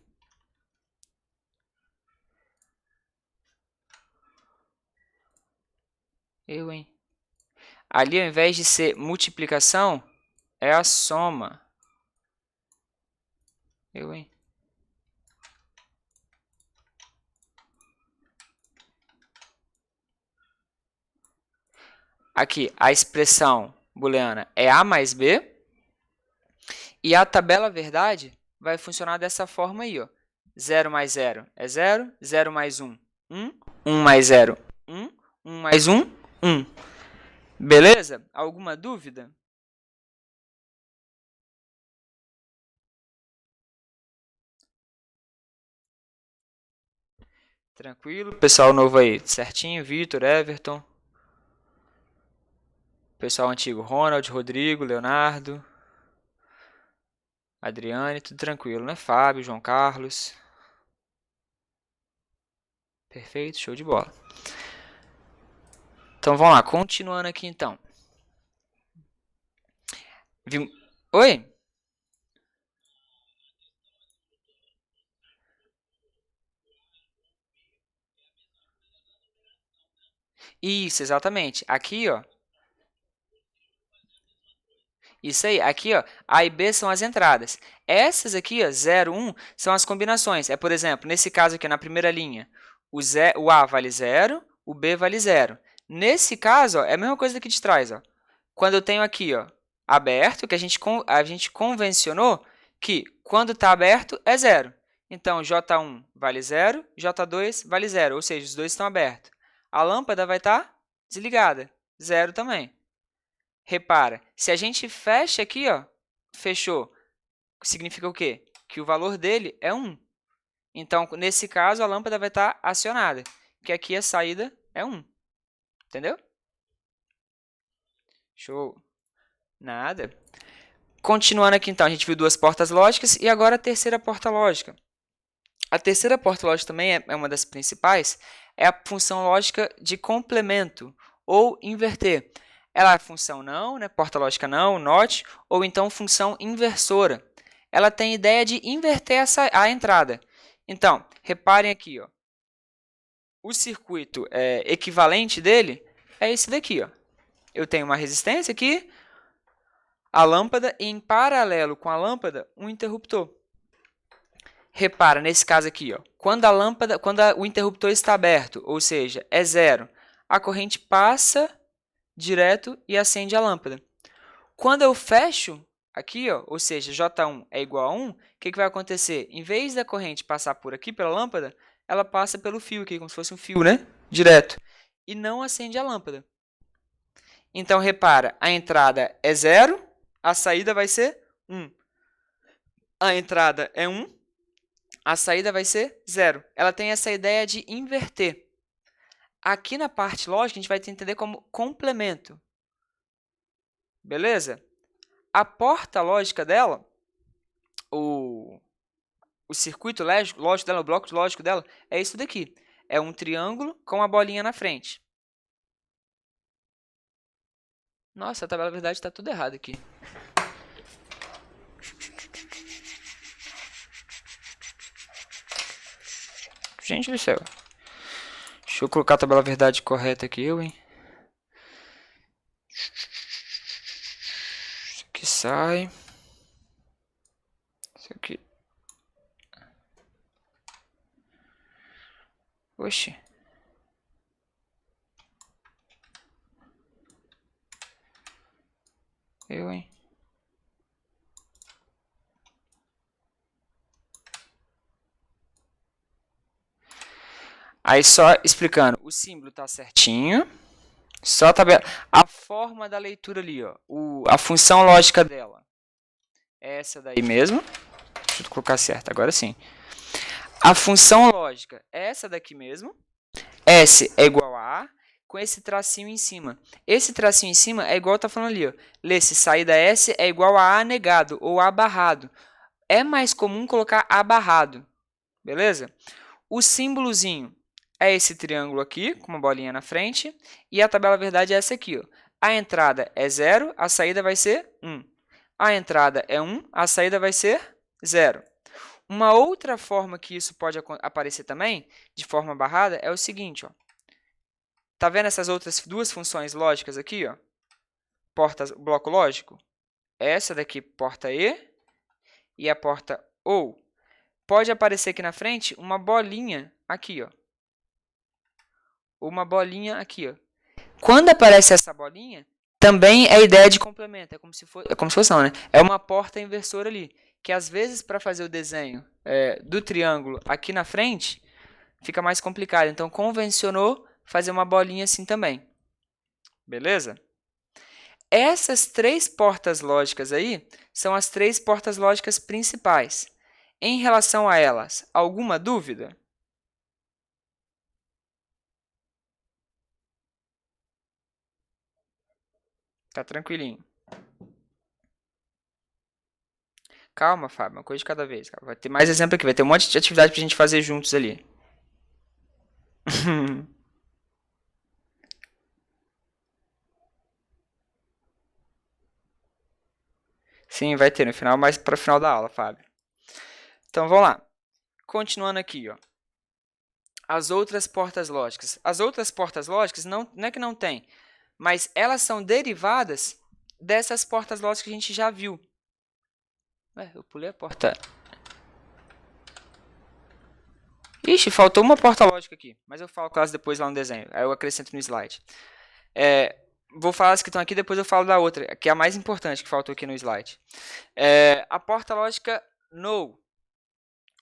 Hein? Ali, ao invés de ser multiplicação, é a soma. Hein? Aqui, a expressão booleana é A mais B. E a tabela verdade vai funcionar dessa forma aí. Ó. 0 mais 0 é 0. 0 mais 1, 1. 1 mais 0, 1. 1 mais 1, 1. Beleza? Alguma dúvida? Tranquilo? Pessoal novo aí, certinho? Vitor, Everton. Pessoal antigo, Ronald, Rodrigo, Leonardo, Adriane, tudo tranquilo, né? Fábio, João Carlos. Perfeito, show de bola. Então, vamos lá, continuando aqui então. Oi? Isso, exatamente. Aqui, ó. Isso aí. Aqui, ó, A e B são as entradas. Essas aqui, ó, 0, 1, são as combinações. Por exemplo, nesse caso aqui, na primeira linha, o A vale 0, o B vale 0. Nesse caso, ó, é a mesma coisa daqui de trás. Ó. Quando eu tenho aqui, ó, aberto, que a gente convencionou que quando está aberto é 0. Então, J1 vale 0, J2 vale 0, ou seja, os dois estão abertos. A lâmpada vai estar desligada, 0 também. repara, se a gente fecha aqui, ó, fechou, significa o quê? Que o valor dele é 1. Então, nesse caso, a lâmpada vai estar acionada, que aqui a saída é 1. Entendeu? Show. Nada. Continuando aqui, então, a gente viu duas portas lógicas e agora a terceira porta lógica. A terceira porta lógica também é uma das principais, é a função lógica de complemento ou inverter. Ela é a função não, né, porta lógica não, not, ou então função inversora. Ela tem a ideia de inverter a entrada. Então, reparem aqui, ó, o circuito equivalente dele é esse daqui. Ó. Eu tenho uma resistência aqui, a lâmpada, e em paralelo com a lâmpada, um interruptor. Repara, nesse caso aqui, ó, quando o interruptor está aberto, ou seja, é 0, a corrente passa direto e acende a lâmpada. Quando eu fecho aqui, ó, ou seja, J1 é igual a 1, o que vai acontecer? Em vez da corrente passar por aqui, pela lâmpada, ela passa pelo fio aqui, como se fosse um fio, né? Direto. E não acende a lâmpada. Então, repara, a entrada é 0, a saída vai ser 1. A entrada é 1, a saída vai ser 0. Ela tem essa ideia de inverter. Aqui na parte lógica, a gente vai entender como complemento. Beleza? A porta lógica dela, o circuito lógico dela, o bloco lógico dela, é isso daqui. É um triângulo com uma bolinha na frente. Nossa, a tabela de verdade está tudo errado aqui. Gente do céu. Deixa eu colocar a tabela verdade correta aqui, hein? Isso aqui sai. Isso aqui. Oxi. Hein? Aí só explicando, o símbolo está certinho. Só a tabela. A forma da leitura ali, ó. A função lógica dela é essa daí mesmo. Deixa eu colocar certo, agora sim. A função lógica é essa daqui mesmo. S é igual a A, com esse tracinho em cima. Esse tracinho em cima é igual tá falando ali, ó. Lê-se saída S é igual a A negado ou A barrado. É mais comum colocar A barrado, beleza? O símbolozinho é esse triângulo aqui, com uma bolinha na frente, e a tabela verdade é essa aqui, ó. A entrada é 0, a saída vai ser 1. A entrada é 1, a saída vai ser 0. Uma outra forma que isso pode aparecer também, de forma barrada, é o seguinte, ó. Tá vendo essas outras duas funções lógicas aqui, ó? Bloco lógico? Essa daqui, porta e a porta OU. Pode aparecer aqui na frente uma bolinha aqui, ó. Uma bolinha aqui, ó. Quando aparece essa bolinha, também é ideia de complemento. É como se fosse não, né? É uma porta inversora ali, que às vezes para fazer o desenho do triângulo aqui na frente, fica mais complicado. Então, convencionou fazer uma bolinha assim também. Beleza? Essas três portas lógicas aí são as três portas lógicas principais. Em relação a elas, alguma dúvida? Tá tranquilinho. Calma, Fábio, uma coisa de cada vez. Vai ter mais exemplo aqui, vai ter um monte de atividade pra gente fazer juntos ali. Sim, vai ter no final, mas para o final da aula, Fábio. Então, vamos lá. Continuando aqui, ó. As outras portas lógicas. As outras portas lógicas não é que não tem, mas elas são derivadas dessas portas lógicas que a gente já viu. Ué, eu pulei a porta. Ixi, faltou uma porta lógica aqui, mas eu falo com elas depois lá no desenho. Aí eu acrescento no slide. Vou falar as que estão aqui, depois eu falo da outra, que é a mais importante que faltou aqui no slide. A porta lógica NO,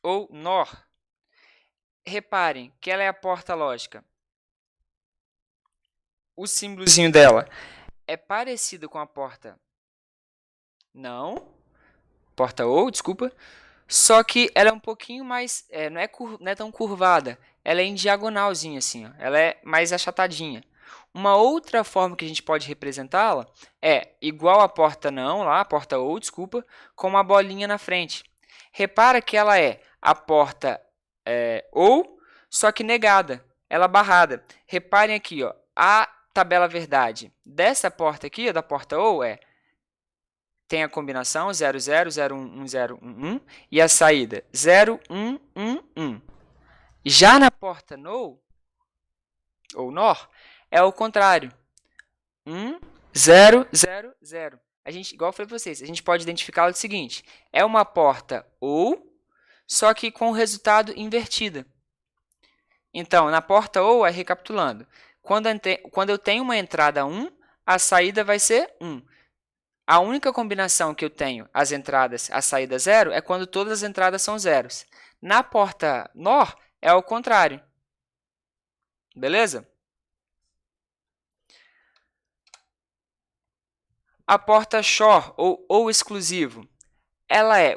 ou NOR. Reparem que ela é a porta lógica. O símbolozinho dela é parecida com a porta porta OU, desculpa, só que ela é um pouquinho mais, não é tão curvada, ela é em diagonalzinha assim, ó, ela é mais achatadinha. Uma outra forma que a gente pode representá-la é igual a porta a porta OU, desculpa, com uma bolinha na frente. Repara que ela é a porta OU, só que negada, ela barrada. Reparem aqui, ó, a tabela verdade dessa porta aqui, da porta OU, tem a combinação 00, 01, 10, 11 e a saída 0, 1, 1, 1. Já na porta NO, ou NOR, é o contrário. 1, 0, 0, 0. Igual eu falei para vocês, a gente pode identificá-lo do seguinte: é uma porta OU, só que com o resultado invertido. Então, na porta OU, recapitulando, quando eu tenho uma entrada 1, a saída vai ser 1. A única combinação que eu tenho, as entradas, a saída 0, é quando todas as entradas são zeros. Na porta NOR, é o contrário. Beleza? A porta SHOR, ou exclusivo,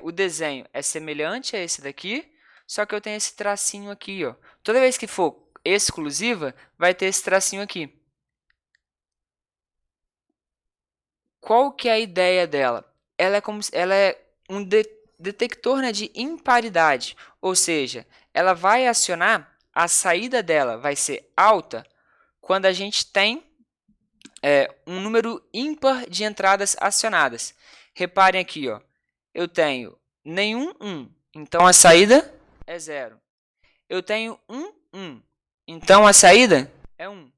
o desenho é semelhante a esse daqui, só que eu tenho esse tracinho aqui, ó. Toda vez que for exclusiva, vai ter esse tracinho aqui. Qual que é a ideia dela? Ela é um detector, né, de imparidade, ou seja, ela vai acionar, a saída dela vai ser alta quando a gente tem um número ímpar de entradas acionadas. Reparem aqui, ó, eu tenho nenhum 1, então a saída é 0. Eu tenho 1, 1, então a saída é 1.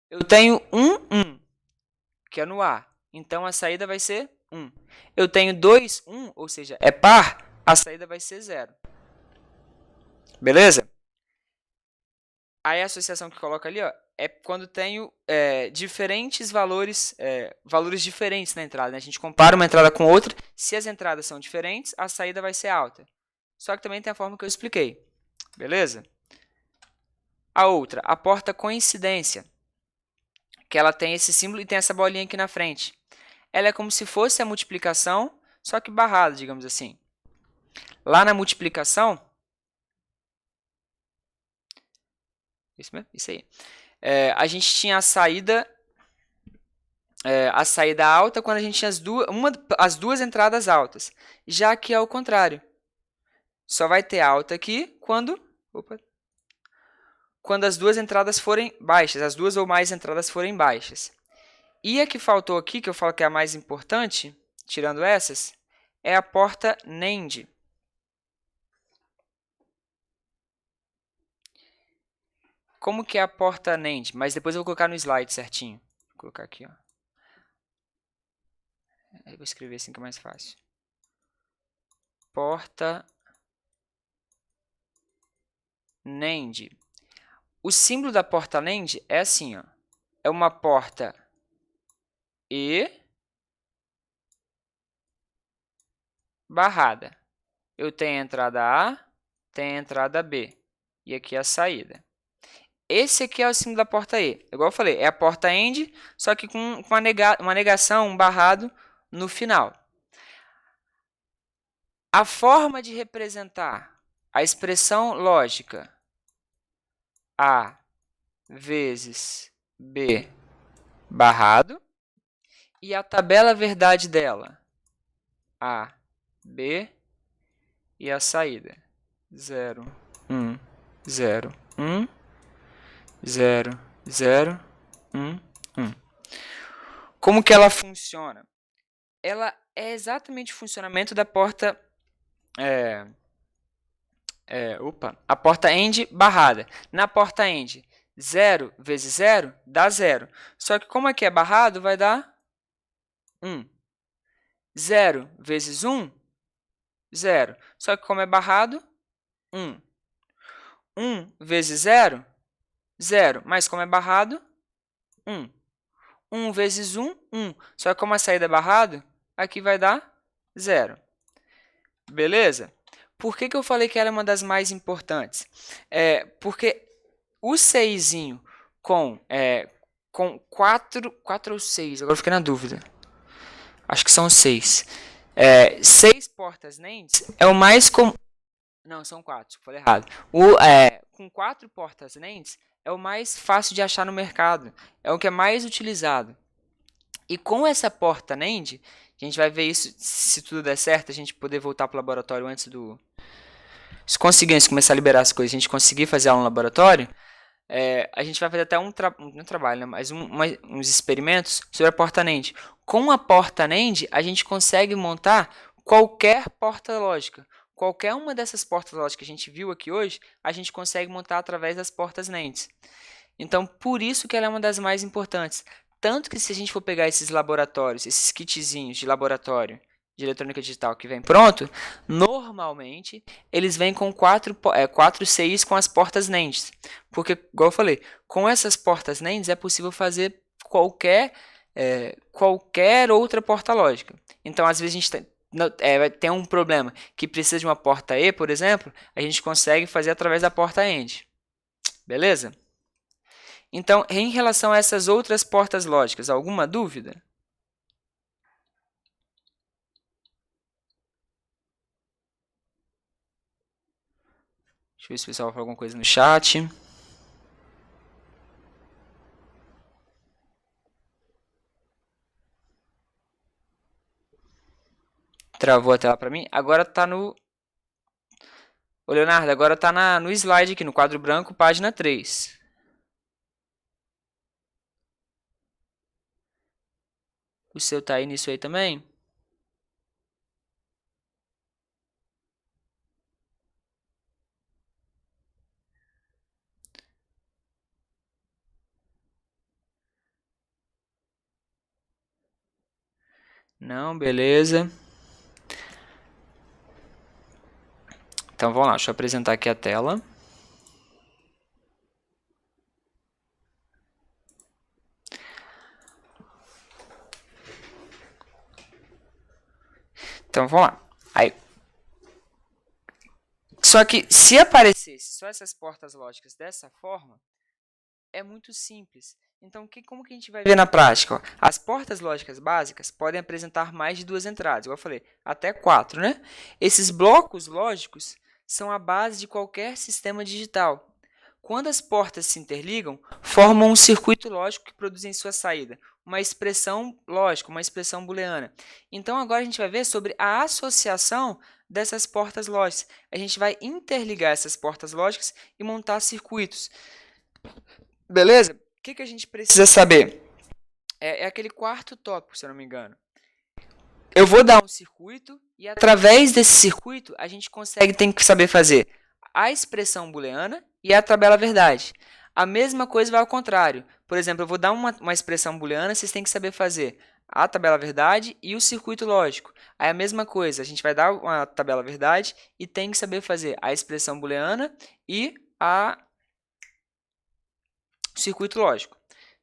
Eu tenho 1, 1, que é no A, então a saída vai ser 1. Eu tenho 2, 1, ou seja, é par, a saída vai ser 0. Beleza? Aí a associação que coloca ali, ó, é quando tenho diferentes valores, valores diferentes na entrada, né? A gente compara uma entrada com outra, se as entradas são diferentes, a saída vai ser alta. Só que também tem a forma que eu expliquei. Beleza? A outra, a porta coincidência, que ela tem esse símbolo e tem essa bolinha aqui na frente. Ela é como se fosse a multiplicação, só que barrada, digamos assim. Lá na multiplicação, isso mesmo? Isso aí. A gente tinha a saída alta quando a gente tinha as duas entradas altas. Já aqui é o contrário. Só vai ter alta aqui quando as duas entradas forem baixas, as duas ou mais entradas forem baixas. E a que faltou aqui, que eu falo que é a mais importante, tirando essas, é a porta NAND. Como que é a porta NAND? Mas depois eu vou colocar no slide certinho. Vou colocar aqui, ó. Eu vou escrever assim que é mais fácil. Porta NAND. O símbolo da porta NAND é assim, ó. É uma porta E barrada. Eu tenho a entrada A, tenho a entrada B. E aqui a saída. Esse aqui é o símbolo da porta E. Igual eu falei, é a porta AND, só que com uma negação, um barrado no final. A forma de representar a expressão lógica A vezes B barrado e a tabela verdade dela, A, B e a saída, 0, 1, 0, 1, 0, 0, 1, 1. Como que ela funciona? Ela é exatamente o funcionamento da porta a porta AND barrada. Na porta AND, 0 vezes 0 dá 0. Só que como aqui é barrado, vai dar 1. 0 vezes 1, 0. Só que como é barrado, 1. 1 vezes 0, 0. Mas como é barrado, 1. 1 vezes 1, 1. Só que como a saída é barrado, aqui vai dar 0. Beleza? Por que eu falei que ela é uma das mais importantes? Porque o 6 com com 4 ou 6, agora eu fiquei na dúvida. Acho que são 6. 6 portas NANDs é o mais comum. Não, são 4, falei errado. Com 4 portas NANDs é o mais fácil de achar no mercado. É o que é mais utilizado. E com essa porta NAND, a gente vai ver isso, se tudo der certo, a gente poder voltar para o laboratório antes do... Se conseguirmos começar a liberar as coisas, a gente conseguir fazer aula no laboratório, a gente vai fazer até um trabalho, né? Mas uns experimentos sobre a porta NAND. Com a porta NAND, a gente consegue montar qualquer porta lógica. Qualquer uma dessas portas lógicas que a gente viu aqui hoje, a gente consegue montar através das portas NAND. Então, por isso que ela é uma das mais importantes. Tanto que se a gente for pegar esses laboratórios, esses kitzinhos de laboratório de eletrônica digital que vem pronto, normalmente eles vêm com 4 CIs com as portas NAND. Porque, igual eu falei, com essas portas NAND é possível fazer qualquer outra porta lógica. Então, às vezes a gente tem um problema que precisa de uma porta E, por exemplo, a gente consegue fazer através da porta AND. Beleza? Então, em relação a essas outras portas lógicas, alguma dúvida? Deixa eu ver se o pessoal vai falar alguma coisa no chat. Travou a tela para mim. Agora está no... Ô, Leonardo, agora está no slide aqui, no quadro branco, página 3. O seu tá aí nisso aí também? Não, beleza. Então vamos lá, deixa eu apresentar aqui a tela. Então vamos lá. Só que se aparecesse só essas portas lógicas dessa forma, é muito simples. Então, como que a gente vai ver na prática? Ó, as portas lógicas básicas podem apresentar mais de 2 entradas, igual eu falei, até 4, né? Esses blocos lógicos são a base de qualquer sistema digital. Quando as portas se interligam, formam um circuito lógico que produz em sua saída uma expressão lógica, uma expressão booleana. Então, agora a gente vai ver sobre a associação dessas portas lógicas. A gente vai interligar essas portas lógicas e montar circuitos. Beleza? O que a gente precisa saber? É aquele quarto tópico, se eu não me engano. Eu vou dar um circuito e através desse circuito a gente tem que saber fazer a expressão booleana e a tabela verdade. A mesma coisa vai ao contrário. Por exemplo, eu vou dar uma expressão booleana, vocês têm que saber fazer a tabela verdade e o circuito lógico. Aí a mesma coisa, a gente vai dar uma tabela verdade e tem que saber fazer a expressão booleana e a circuito lógico.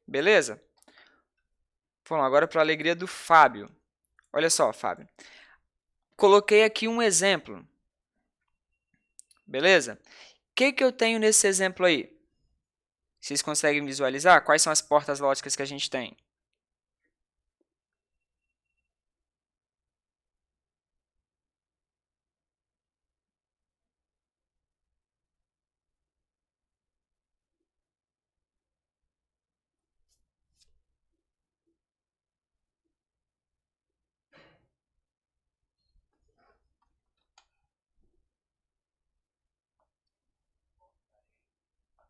Beleza? Vamos lá, agora para a alegria do Fábio. Olha só, Fábio. Coloquei aqui um exemplo. Beleza? O que eu tenho nesse exemplo aí? Vocês conseguem visualizar? Quais são as portas lógicas que a gente tem?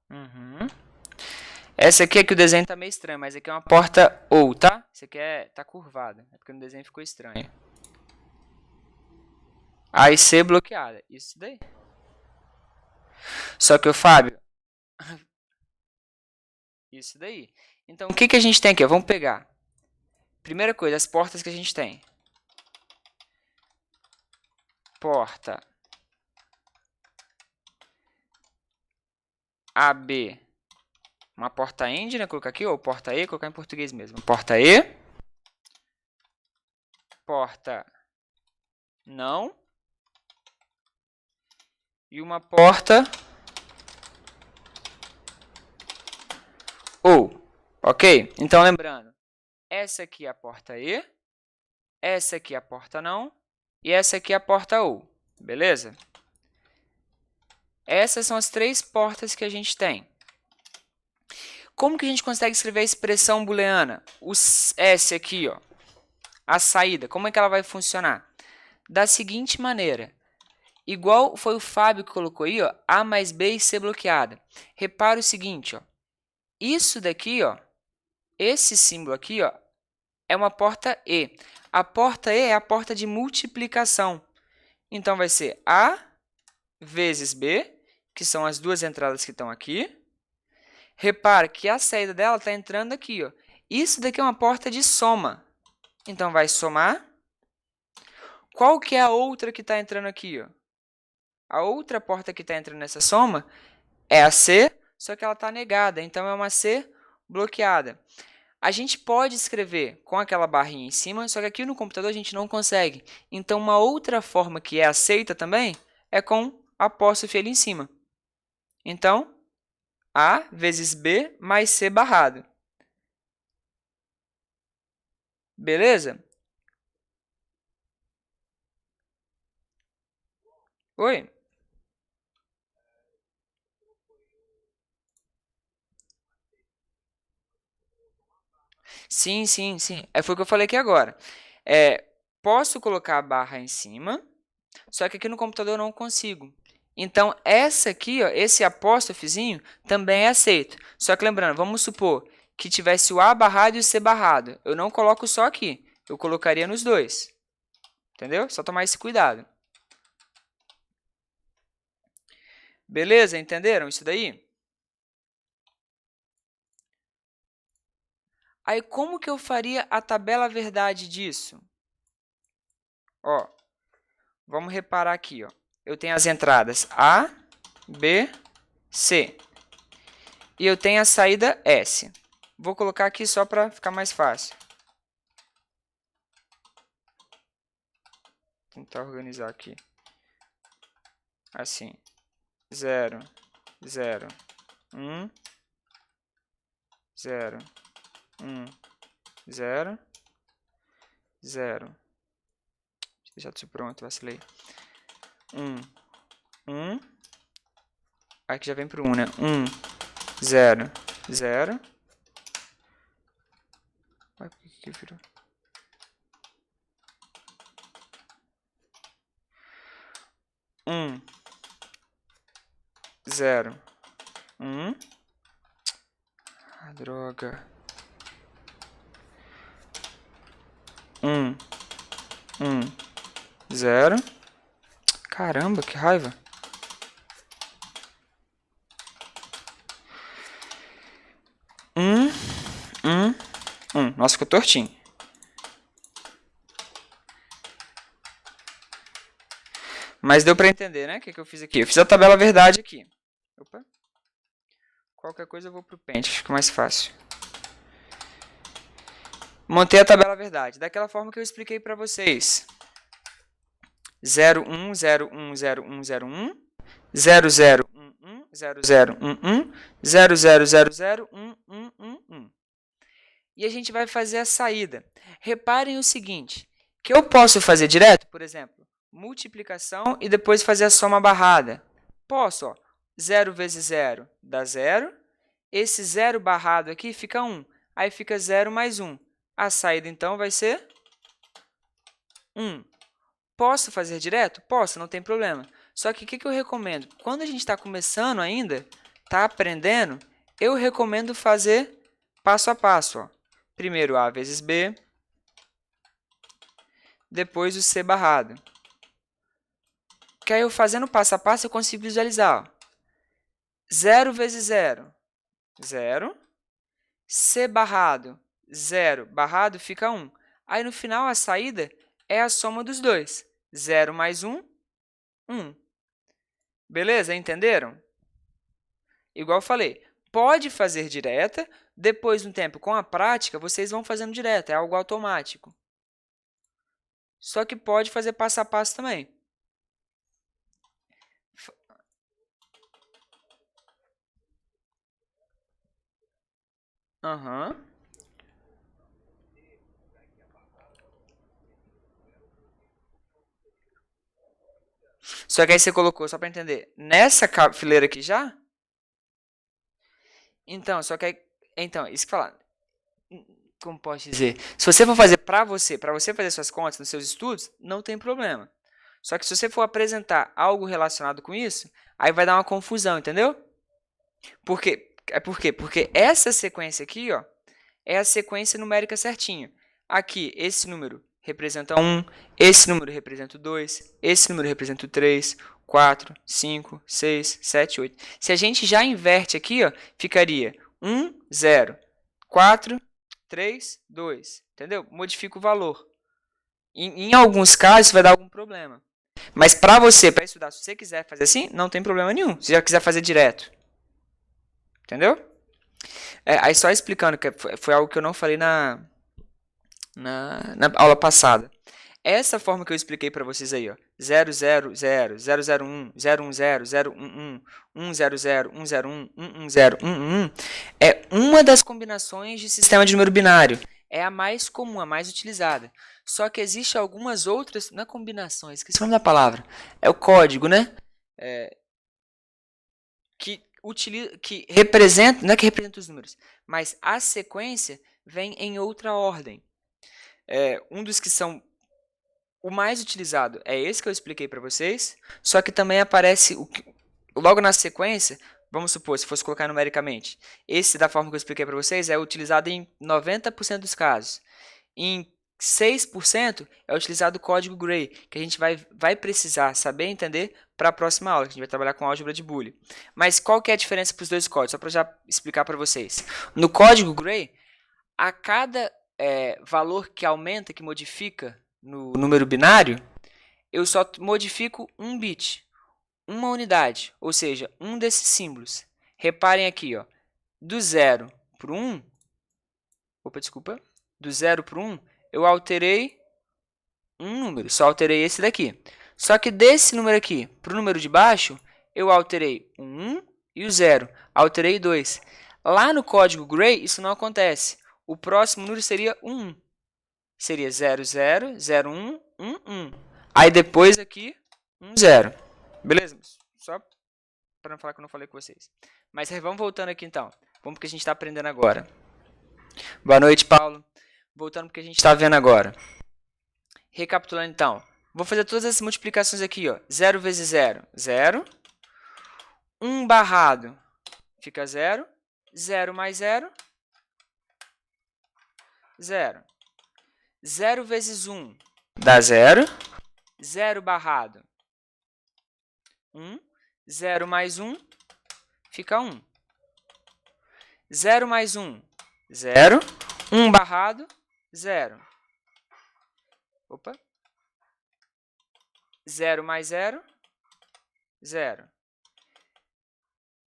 Uhum. Essa aqui é que o desenho está meio estranho, mas aqui é uma porta OU, tá? Isso aqui tá curvada, é porque no desenho ficou estranho. A e C bloqueada, isso daí. Só que o Fábio... Isso daí. Então, o que a gente tem aqui? Vamos pegar. Primeira coisa, as portas que a gente tem. Porta AB. Uma porta END, né? Colocar aqui, ou porta E, colocar em português mesmo. Porta E. Porta não. E uma porta OU. Ok? Então, lembrando, essa aqui é a porta E, essa aqui é a porta não, e essa aqui é a porta OU. Beleza? Essas são as 3 portas que a gente tem. Como que a gente consegue escrever a expressão booleana? O S aqui, ó, a saída, como é que ela vai funcionar? Da seguinte maneira, igual foi o Fábio que colocou aí, ó, A mais B e C bloqueada. Repara o seguinte, ó, isso daqui, ó, esse símbolo aqui, ó, é uma porta E. A porta E é a porta de multiplicação. Então, vai ser A vezes B, que são as 2 entradas que estão aqui. Repara que a saída dela está entrando aqui, ó. Isso daqui é uma porta de soma. Então, vai somar. Qual que é a outra que está entrando aqui, ó? A outra porta que está entrando nessa soma é a C, só que ela está negada. Então, é uma C bloqueada. A gente pode escrever com aquela barrinha em cima, só que aqui no computador a gente não consegue. Então, uma outra forma que é aceita também é com apóstrofe ali em cima. Então, A vezes B mais C barrado. Beleza? Oi? Sim, sim, sim. Foi o que eu falei aqui agora. Posso colocar a barra em cima, só que aqui no computador eu não consigo. Então, essa aqui, ó, esse apóstrofezinho, também é aceito. Só que lembrando, vamos supor que tivesse o A barrado e o C barrado. Eu não coloco só aqui, eu colocaria nos dois. Entendeu? Só tomar esse cuidado. Beleza? Entenderam isso daí? Aí, como que eu faria a tabela verdade disso? Ó, vamos reparar aqui, ó. Eu tenho as entradas A, B, C. E eu tenho a saída S. Vou colocar aqui só para ficar mais fácil. Vou tentar organizar aqui. Assim. 0, 0, 1, 0, 1, 0, 0. Deixa eu deixar tudo pronto, vacilei. 1, 1. Aqui já vem para o 1, né? 1, 0, 0. Ai, por que virou? 1, 0, 1. Ah, droga. 1, 0. Caramba, que raiva. 1, 1, 1. Nossa, ficou tortinho. Mas deu para entender, né? O que eu fiz aqui? Eu fiz a tabela verdade aqui. Opa. Qualquer coisa eu vou pro Paint, fica mais fácil. Montei a tabela verdade, daquela forma que eu expliquei para vocês. 0, 1, 0, 1, 0, 1, 0, 1. 0, 0, 1, 1. 0, 0, 1, 1. 0, 0, 0, 0, 1, 1, 1, 1. E a gente vai fazer a saída. Reparem o seguinte, que eu posso fazer direto, por exemplo, multiplicação e depois fazer a soma barrada. Posso, ó. 0 vezes 0 dá 0. Esse 0 barrado aqui fica 1. Aí fica 0 mais 1. A saída, então, vai ser 1. Posso fazer direto? Posso, não tem problema. Só que o que eu recomendo? Quando a gente está começando ainda, está aprendendo, eu recomendo fazer passo a passo. Ó. Primeiro A vezes B, depois o C barrado. Que aí eu fazendo passo a passo, eu consigo visualizar. Ó. 0 vezes 0, 0. C barrado, 0 barrado fica 1. Aí, no final, a saída é a soma dos dois. 0 mais 1, 1. Beleza? Entenderam? Igual eu falei, pode fazer direta, depois de um tempo, com a prática, vocês vão fazendo direta, é algo automático. Só que pode fazer passo a passo também. Aham. Só que aí você colocou, só para entender, nessa fileira aqui já? Então, só que aí, então, isso que falar, como posso dizer? Se você for fazer para você fazer suas contas nos seus estudos, não tem problema. Só que se você for apresentar algo relacionado com isso, aí vai dar uma confusão, entendeu? Por quê? Porque essa sequência aqui, ó, é a sequência numérica certinha. Aqui, esse número representa 1, esse número representa o 2, esse número representa o 3, 4, 5, 6, 7, 8. Se a gente já inverte aqui, ó, ficaria 1, 0, 4, 3, 2. Entendeu? Modifica o valor. Em alguns casos vai dar algum problema. Mas para estudar, se você quiser fazer assim, não tem problema nenhum. Se já quiser fazer direto. Entendeu? Aí só explicando, que foi algo que eu não falei na aula passada. Essa forma que eu expliquei para vocês aí, ó, 000, 001, 010, 011, 100, 101, 110, é uma das combinações de sistema de número binário. É a mais comum, a mais utilizada. Só que existe algumas outras, não é combinações, esqueci o nome da palavra. É o código, né? Que representa, não é que representa os números, mas a sequência vem em outra ordem. Um dos que são o mais utilizado é esse que eu expliquei para vocês, só que também aparece logo na sequência, vamos supor, se fosse colocar numericamente, esse da forma que eu expliquei para vocês é utilizado em 90% dos casos. Em 6% é utilizado o código Gray, que a gente vai precisar saber entender para a próxima aula, que a gente vai trabalhar com álgebra de Boolean. Mas qual que é a diferença para os dois códigos? Só para já explicar para vocês. No código Gray, a cada valor que aumenta, que modifica no número binário, eu só modifico um bit, uma unidade, ou seja, um desses símbolos. Reparem aqui, ó, do 0 para o 1, do 0 para o 1, eu alterei um número, só alterei esse daqui. Só que desse número aqui para o número de baixo, eu alterei o 1 e o 0, alterei 2. Lá no código Gray, isso não acontece. O próximo número seria 1. Seria 000111. Aí depois aqui, 10. Beleza? Só para não falar que eu não falei com vocês. Mas vamos voltando aqui então. Vamos porque a gente está aprendendo agora. Boa noite, Paulo. Voltando porque a gente está vendo agora. Recapitulando então. Vou fazer todas essas multiplicações aqui, ó. 0 vezes 0, 0. 1 barrado fica 0. 0 mais 0, 0. 0 vezes 1 dá 0. 0 barrado, 1. 0 mais 1 fica 1. 0 mais 1, 0. 1 barrado, 0. Opa. 0 mais 0, 0.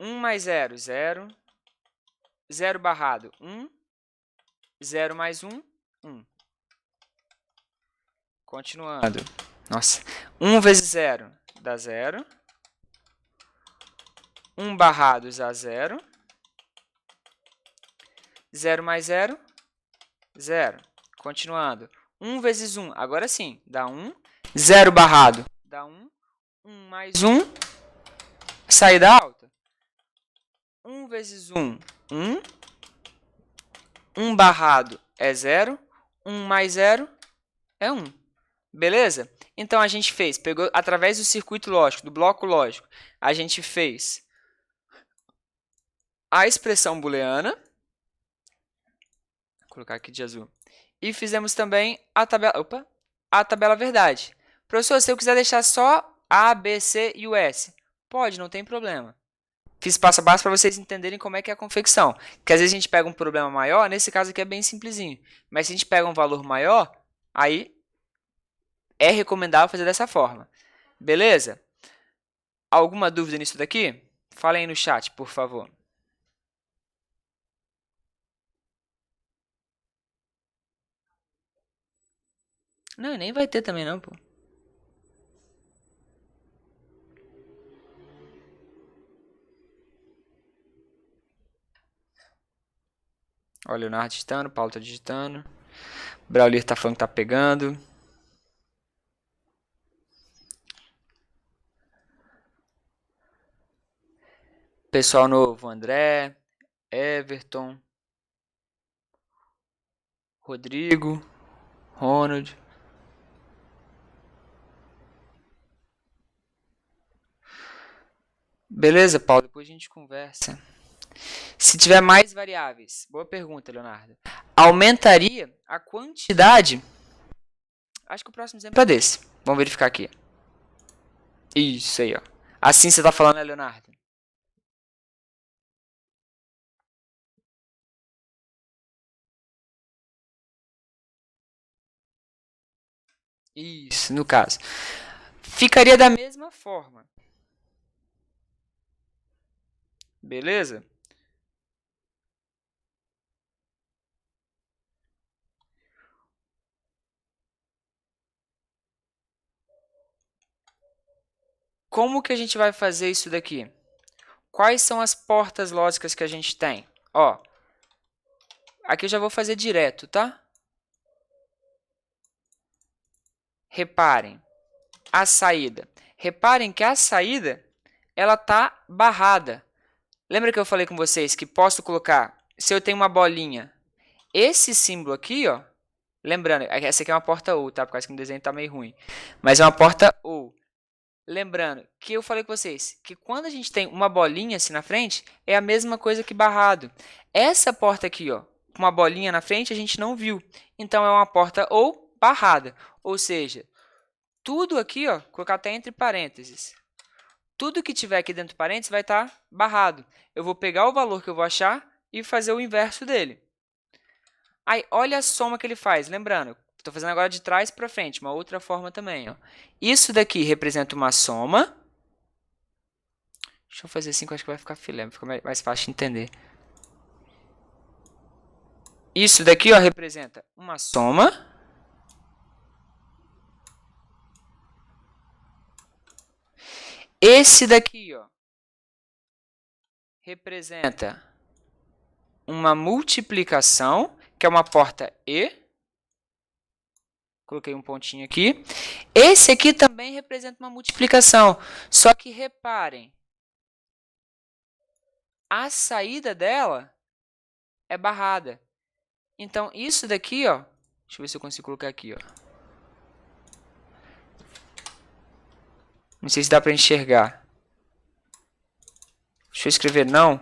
1 mais 0, 0. 0 barrado, 1. 0 mais 1, 1. Continuando. Nossa. 1 vezes 0 dá 0. 1 barrado dá 0. 0 mais 0, 0. Continuando. 1 vezes 1, agora sim, dá 1. 0 barrado dá 1. 1 mais 1, saída alta. 1 vezes 1, 1. 1 barrado é 0. 1 mais 0 é 1. Beleza? Então, a gente pegou através do circuito lógico, do bloco lógico, a gente fez a expressão booleana. Vou colocar aqui de azul. E fizemos também a tabela verdade. Professor, se eu quiser deixar só A, B, C e o S, pode, não tem problema. Fiz passo a passo para vocês entenderem como é que é a confecção. Porque às vezes a gente pega um problema maior, nesse caso aqui é bem simplesinho. Mas se a gente pega um valor maior, aí é recomendável fazer dessa forma. Beleza? Alguma dúvida nisso daqui? Fala aí no chat, por favor. Não, nem vai ter também não, pô. Ó, Leonardo digitando, Paulo tá digitando. Braulir tá falando que tá pegando. Pessoal novo, André, Everton, Rodrigo, Ronald. Beleza, Paulo, depois a gente conversa. Se tiver mais variáveis, boa pergunta, Leonardo. Aumentaria a quantidade? Acho que o próximo exemplo é desse. Vamos verificar aqui. Isso aí, ó. Assim você tá falando, né, Leonardo? Isso, no caso. Ficaria da mesma forma. Beleza? Como que a gente vai fazer isso daqui? Quais são as portas lógicas que a gente tem? Ó, aqui eu já vou fazer direto, tá? Reparem, a saída. Reparem que a saída, ela tá barrada. Lembra que eu falei com vocês que posso colocar, se eu tenho uma bolinha, esse símbolo aqui, ó, lembrando, essa aqui é uma porta ou, tá? Por causa que o desenho tá meio ruim. Mas é uma porta ou. Lembrando que eu falei com vocês que quando a gente tem uma bolinha assim na frente, é a mesma coisa que barrado. Essa porta aqui, ó, com uma bolinha na frente, a gente não viu. Então, é uma porta ou barrada. Ou seja, tudo aqui, ó, colocar até entre parênteses. Tudo que tiver aqui dentro do parênteses vai estar barrado. Eu vou pegar o valor que eu vou achar e fazer o inverso dele. Aí, olha a soma que ele faz. Lembrando, estou fazendo agora de trás para frente, uma outra forma também. Ó. Isso daqui representa uma soma. Deixa eu fazer assim que eu acho que vai ficar filé, fica mais fácil de entender. Isso daqui ó, representa uma soma. Esse daqui ó, representa uma multiplicação, que é uma porta E. Coloquei um pontinho aqui. Esse aqui também representa uma multiplicação. Só que reparem, a saída dela é barrada. Então, isso daqui, ó, deixa eu ver se eu consigo colocar aqui, ó. Não sei se dá para enxergar. Deixa eu escrever não,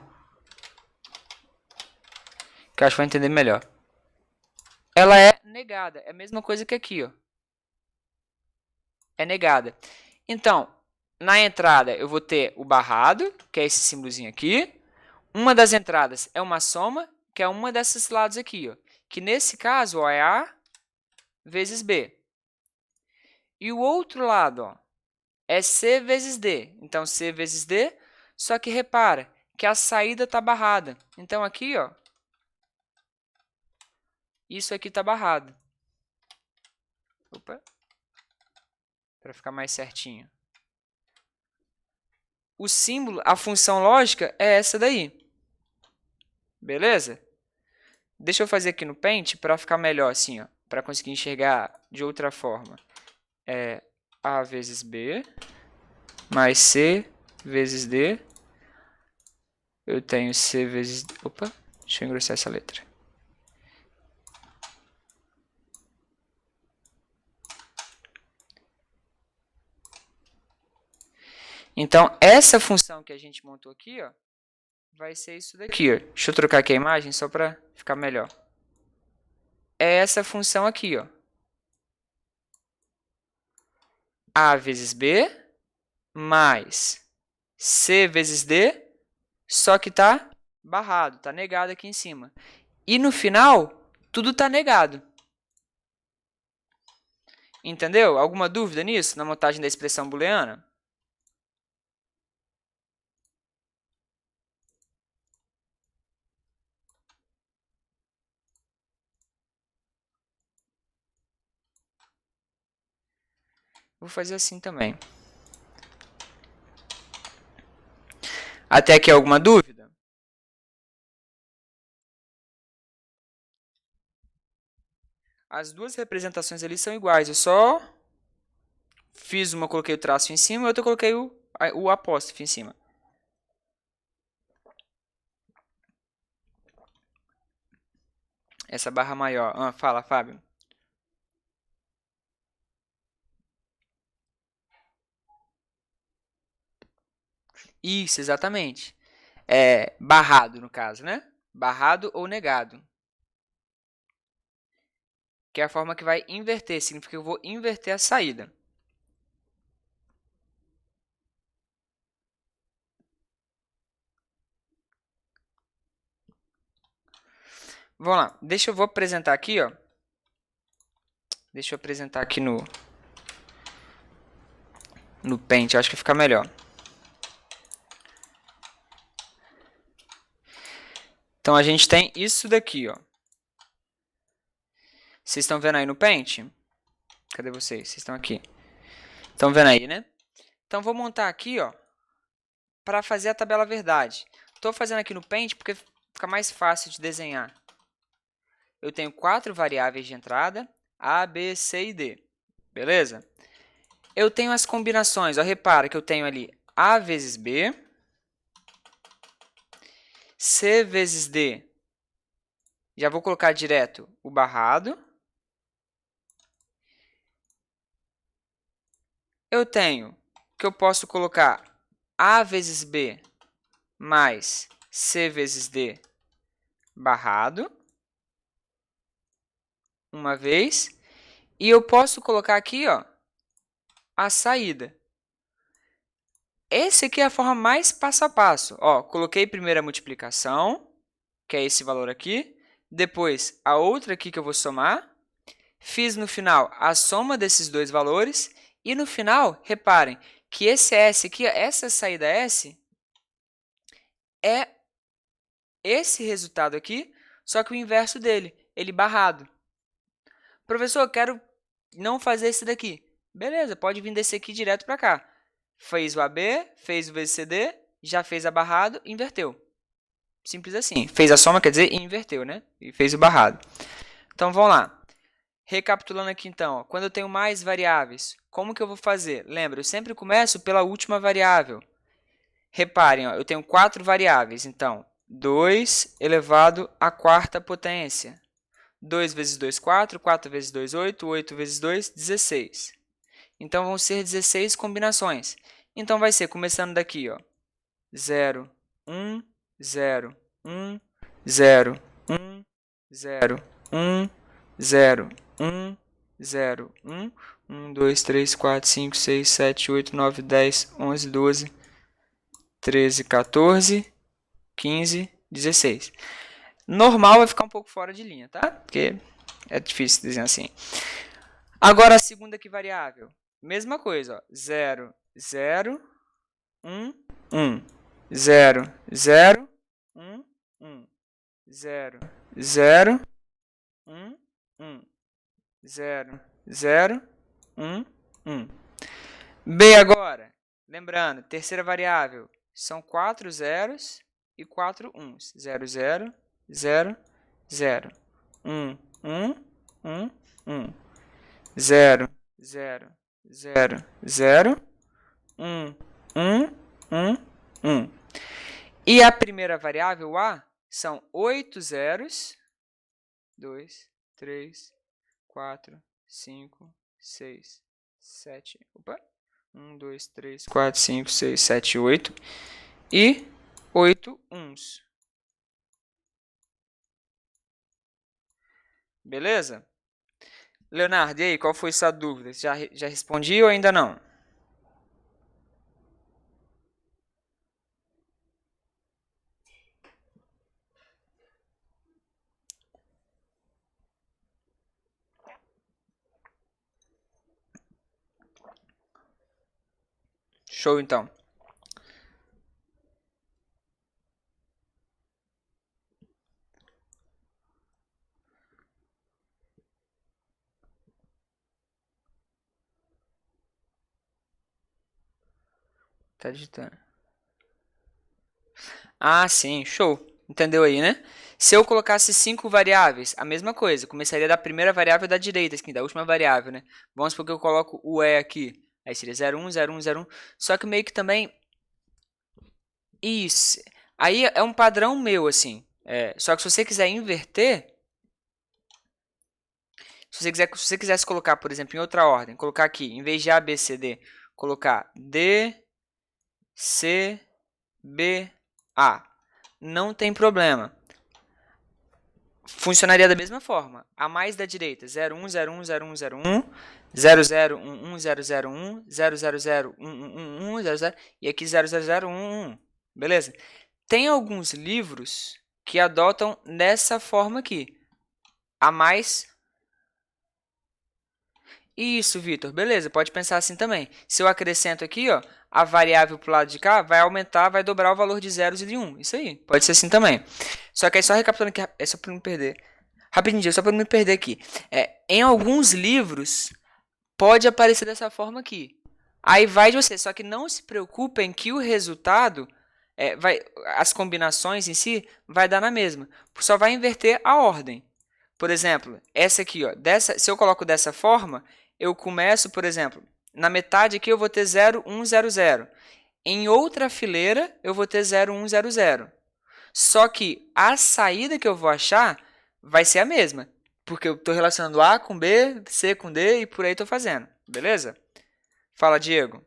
que eu acho que vai entender melhor. Ela é negada, é a mesma coisa que aqui, ó. É negada. Então, na entrada eu vou ter o barrado, que é esse símbolozinho aqui. Uma das entradas é uma soma, que é uma desses lados aqui, ó. Que nesse caso, ó, é A vezes B. E o outro lado, ó, é C vezes D. Então, C vezes D, só que repara que a saída está barrada. Então, aqui, ó, isso aqui está barrado. Opa. Para ficar mais certinho. O símbolo, a função lógica é essa daí. Beleza? Deixa eu fazer aqui no Paint para ficar melhor assim, ó, para conseguir enxergar de outra forma. É A vezes B mais C vezes D. Eu tenho C vezes... Opa, deixa eu engrossar essa letra. Então, essa função que a gente montou aqui, ó, vai ser isso daqui. Ó. Deixa eu trocar aqui a imagem só para ficar melhor. É essa função aqui, ó. A vezes B mais C vezes D, só que está barrado, está negado aqui em cima. E no final, tudo está negado. Entendeu? Alguma dúvida nisso, na montagem da expressão booleana? Vou fazer assim também. Até aqui alguma dúvida? as duas representações ali são iguais. Eu só fiz uma, coloquei o traço em cima, e outra eu coloquei o apóstrofe em cima. Essa barra maior. Fala, Fábio. Isso, exatamente. É barrado, no caso, né? Barrado ou negado. Que é a forma que vai inverter. Significa que eu vou inverter a saída. Vamos lá. Eu vou apresentar aqui, ó. Deixa eu apresentar aqui no Paint. Eu acho que fica melhor. Então, a gente tem isso daqui, ó. Vocês estão vendo aí no Paint? Cadê vocês? Vocês estão aqui. Estão vendo aí, né? Então, vou montar aqui, ó, para fazer a tabela verdade. Estou fazendo aqui no Paint porque fica mais fácil de desenhar. Eu tenho 4 variáveis de entrada, A, B, C e D. Beleza? Eu tenho as combinações. Ó, repara que eu tenho ali A vezes B, C vezes D. Já vou colocar direto o barrado. Eu tenho que eu posso colocar A vezes B mais C vezes D barrado, uma vez. E eu posso colocar aqui, ó, a saída. Esse aqui é a forma mais passo a passo. Ó, coloquei primeiro a multiplicação, que é esse valor aqui. Depois, a outra aqui que eu vou somar. Fiz no final a soma desses dois valores. E no final, reparem que esse S aqui, essa saída S, é esse resultado aqui, só que o inverso dele, ele barrado. Professor, eu quero não fazer esse daqui. Beleza, pode vir desse aqui direto para cá. Fez o AB, fez o vezes CD, já fez a barrado, inverteu. Simples assim. Fez a soma, quer dizer, e inverteu, né? E fez o barrado. Então, vamos lá. Recapitulando aqui, então. Ó, quando eu tenho mais variáveis, como que eu vou fazer? Lembra, eu sempre começo pela última variável. Reparem, ó, eu tenho 4 variáveis. Então, 2 elevado à quarta potência. 2 vezes 2, 4. 4 vezes 2, 8. 8 vezes 2, 16. Então, vão ser 16 combinações. Então, vai ser, começando daqui, ó, 0, 1, 0, 1, 0, 1, 0, 1, 0, 1, 0, 1, 1, 2, 3, 4, 5, 6, 7, 8, 9, 10, 11, 12, 13, 14, 15, 16. Normal vai ficar um pouco fora de linha, tá? Porque é difícil desenhar assim. Agora, a segunda aqui variável. Mesma coisa, ó. 0, 0, 1, 1. 0, 0, 1, 1. 0, 0, 1, 1. 0, 0, 1, 1. B agora. Lembrando, terceira variável. São 4 zeros e 4 uns. 0, 0, 0, 0. 1, 1, 1, 1. 0, 0, 0, 0. 1, 1, 1, 1. E a primeira variável, A, são 8 zeros. 2, 3, 4, 5, 6, 7. Opa! 1, 2, 3, 4, 5, 6, 7, 8. E 8 uns. Beleza? Leonardo, e aí, qual foi sua dúvida? Já respondi ou ainda não? Show, então. Tá digitando. Ah, sim, show. Entendeu aí, né? Se eu colocasse 5 variáveis, a mesma coisa. Começaria da primeira variável da direita, aqui, da última variável, né? Vamos supor que eu coloco o E aqui. Aí seria 0, 1, 0, 1, 0, 1. Só que meio que também... Isso. Aí é um padrão meu, assim. Só que se você quiser inverter... Se você quisesse colocar, por exemplo, em outra ordem, colocar aqui, em vez de A, B, C, D, colocar D, C, B, A. Não tem problema. Funcionaria da mesma forma. A mais da direita, 0, 1, 0, 1, 0, 1, 0, 1, 0, 0, 1, 1, 0, 0, 1, 0, 0, 0, 1, 1, 1, 1, 0, 0, e aqui 0, 0, 0, 1, 1. Beleza? Tem alguns livros que adotam dessa forma aqui. A mais... Isso, Vitor. Beleza, pode pensar assim também. Se eu acrescento aqui, ó, a variável para o lado de cá, vai aumentar, vai dobrar o valor de zeros e de 1. Isso aí, pode ser assim também. Só que aí, só recapitulando aqui, é só para não me perder. Rapidinho, só para não me perder aqui. Em alguns livros, pode aparecer dessa forma aqui. Aí vai de você, só que não se preocupem que o resultado, as combinações em si, vai dar na mesma. Só vai inverter a ordem. Por exemplo, essa aqui, ó, se eu coloco dessa forma, eu começo, por exemplo, na metade aqui eu vou ter 0, 1, 0, 0. Em outra fileira, eu vou ter 0, 1, 0, 0. Só que a saída que eu vou achar vai ser a mesma. Porque eu estou relacionando A com B, C com D e por aí estou fazendo. Beleza? Fala, Diego.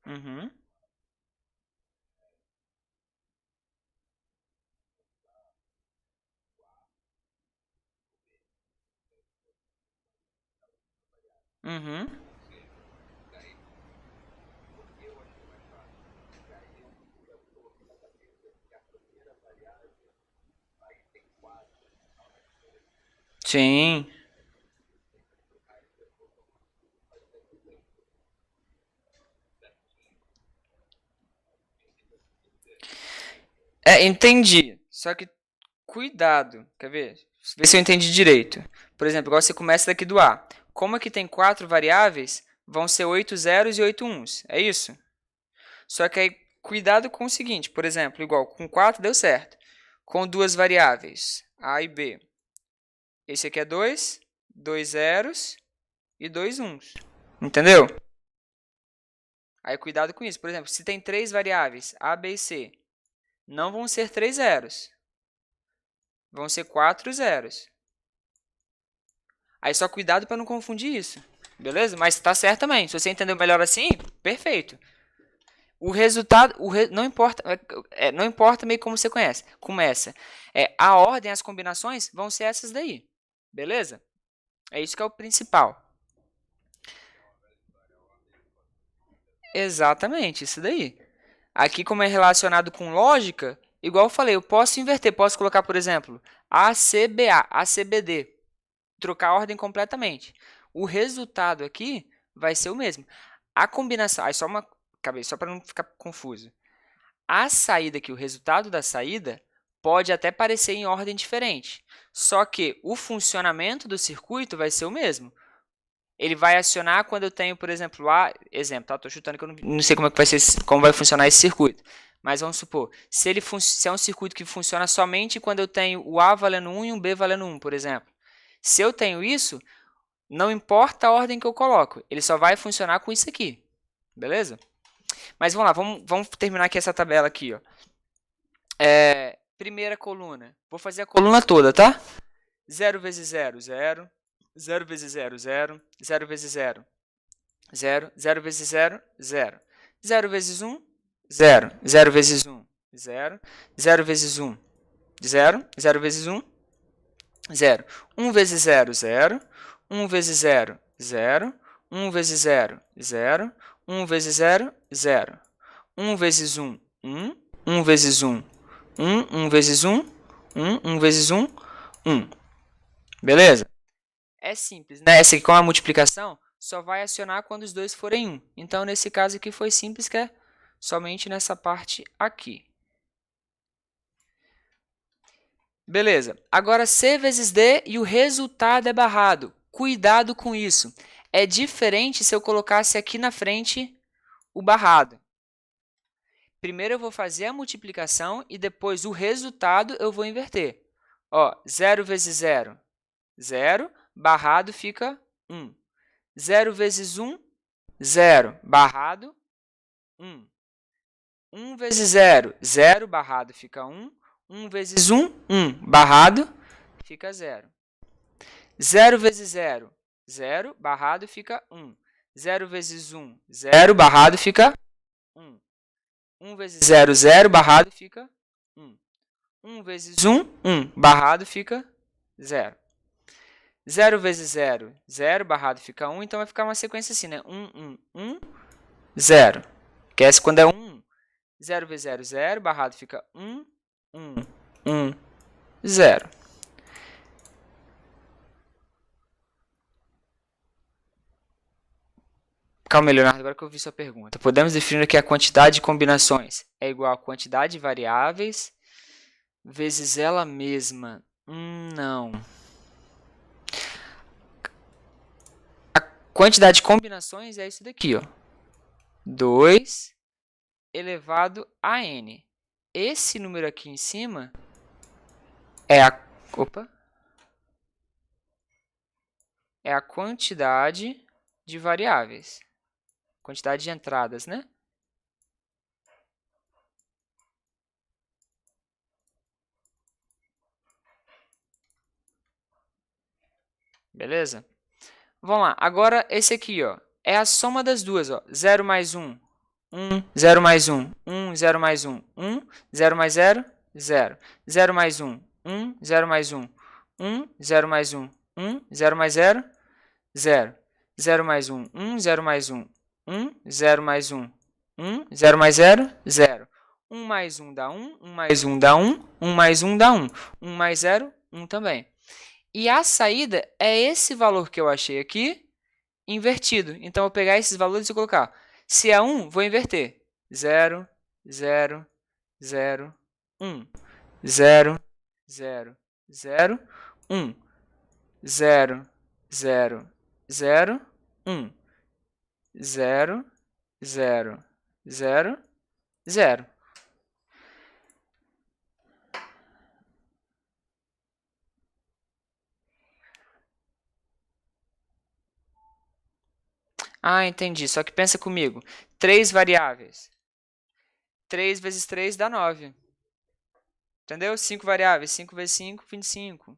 Uhum. Uhum. Sim. Entendi. Só que cuidado. Quer ver? Vê se eu entendi direito. Por exemplo, igual você começa daqui do A. Como aqui tem 4 variáveis, vão ser 8 zeros e 8 uns. É isso? Só que aí, cuidado com o seguinte. Por exemplo, igual com 4 deu certo. Com duas variáveis, A e B. Esse aqui é 2, 2 zeros e 2 uns. Entendeu? Aí cuidado com isso. Por exemplo, se tem três variáveis, A, B e C, não vão ser 3 zeros. Vão ser 4 zeros. Aí só cuidado para não confundir isso. Beleza? Mas tá certo também. Se você entendeu melhor assim, perfeito. O resultado, não importa, não importa meio como você começa. A ordem, as combinações vão ser essas daí. Beleza? É isso que é o principal. Exatamente, isso daí. Aqui, como é relacionado com lógica, igual eu falei, eu posso inverter. Posso colocar, por exemplo, ACBA, ACBD. Trocar a ordem completamente. O resultado aqui vai ser o mesmo. A combinação... Aí só para não ficar confuso. A saída aqui, o resultado da saída, pode até parecer em ordem diferente. Só que o funcionamento do circuito vai ser o mesmo. Ele vai acionar quando eu tenho, por exemplo, exemplo, tá? Estou chutando que eu não sei como é que vai ser, como vai funcionar esse circuito. Mas vamos supor, se é um circuito que funciona somente quando eu tenho o A valendo 1 e um B valendo 1, por exemplo. Se eu tenho isso, não importa a ordem que eu coloco, ele só vai funcionar com isso aqui. Beleza? Mas vamos lá, vamos terminar aqui essa tabela aqui, ó. Primeira coluna. Vou fazer a coluna toda, tá? 0 vezes 0, 0. 0 vezes 0, 0. 0 vezes 0, 0. 0 vezes 0, 0. 0 vezes 1, 0. 0 vezes 1, 0. 0 vezes 1, 0. 0 vezes 1, 0. 1 vezes 0, 0. 1 vezes 0, 0. 1 vezes 0, 0. 1 vezes 0, 0. 1 vezes 1, 1. 1 vezes 1, 1. 1 vezes 1, 1. 1 vezes 1, 1. Beleza? É simples, né? Essa aqui com a multiplicação só vai acionar quando os dois forem 1. Então, nesse caso aqui foi simples, que é somente nessa parte aqui. Beleza. Agora, C vezes D e o resultado é barrado. Cuidado com isso. é diferente se eu colocasse aqui na frente o barrado. Primeiro eu vou fazer a multiplicação e depois o resultado eu vou inverter. Ó, 0 vezes 0, 0, barrado fica 1. 0 vezes 1, 0, barrado, 1. 1 vezes 0, 0, barrado fica 1. 1 vezes 1, 1, barrado fica 0. 0 vezes 0, 0, barrado fica 1. 0 vezes 1, 0, barrado fica 1. 1 vezes 0, 0, barrado fica 1. 1 vezes 1, 1, barrado fica 0. 0 vezes 0, 0, barrado fica 1, então vai ficar uma sequência assim, né? 1, 1, 1, 0. Que é quando é 1, 1. 0 vezes 0, 0, barrado fica 1, 1, 1, 0. Calma, Leonardo, agora que eu vi sua pergunta. Podemos definir que a quantidade de combinações é igual à quantidade de variáveis vezes ela mesma. Não. A quantidade de combinações é isso daqui, ó. 2 elevado a n. Esse número aqui em cima é a... Opa! É a quantidade de variáveis. Quantidade de entradas, né? Beleza? Vamos lá. Agora, esse aqui, ó, é a soma das duas. Ó. 0 mais 1, 1. 0 mais 1, 1. 0 mais 1, 1. 0 mais 0, 0. 0 mais 1, 1. 0 mais 1, 1. 0 mais 1, 1. 0 mais 0, 0. 0 mais 1, 1. 0 mais 1, 1. 0 mais 1, 1. 0 mais 0, 0. 1 mais 1 dá 1. 1 mais 1 dá 1. 1 mais 1 dá 1. 1 mais 0, 1 também. E a saída é esse valor que eu achei aqui, invertido. Então, eu vou pegar esses valores e colocar. Se é 1, vou inverter. 0, 0, 0, 1. 0, 0, 0, 1. 0, 0, 0, 1. 0, 0, 0, 0. Ah, entendi. Só que pensa comigo. 3 variáveis. 3 vezes 3 dá 9. Entendeu? 5 variáveis. 5 vezes 5, 25.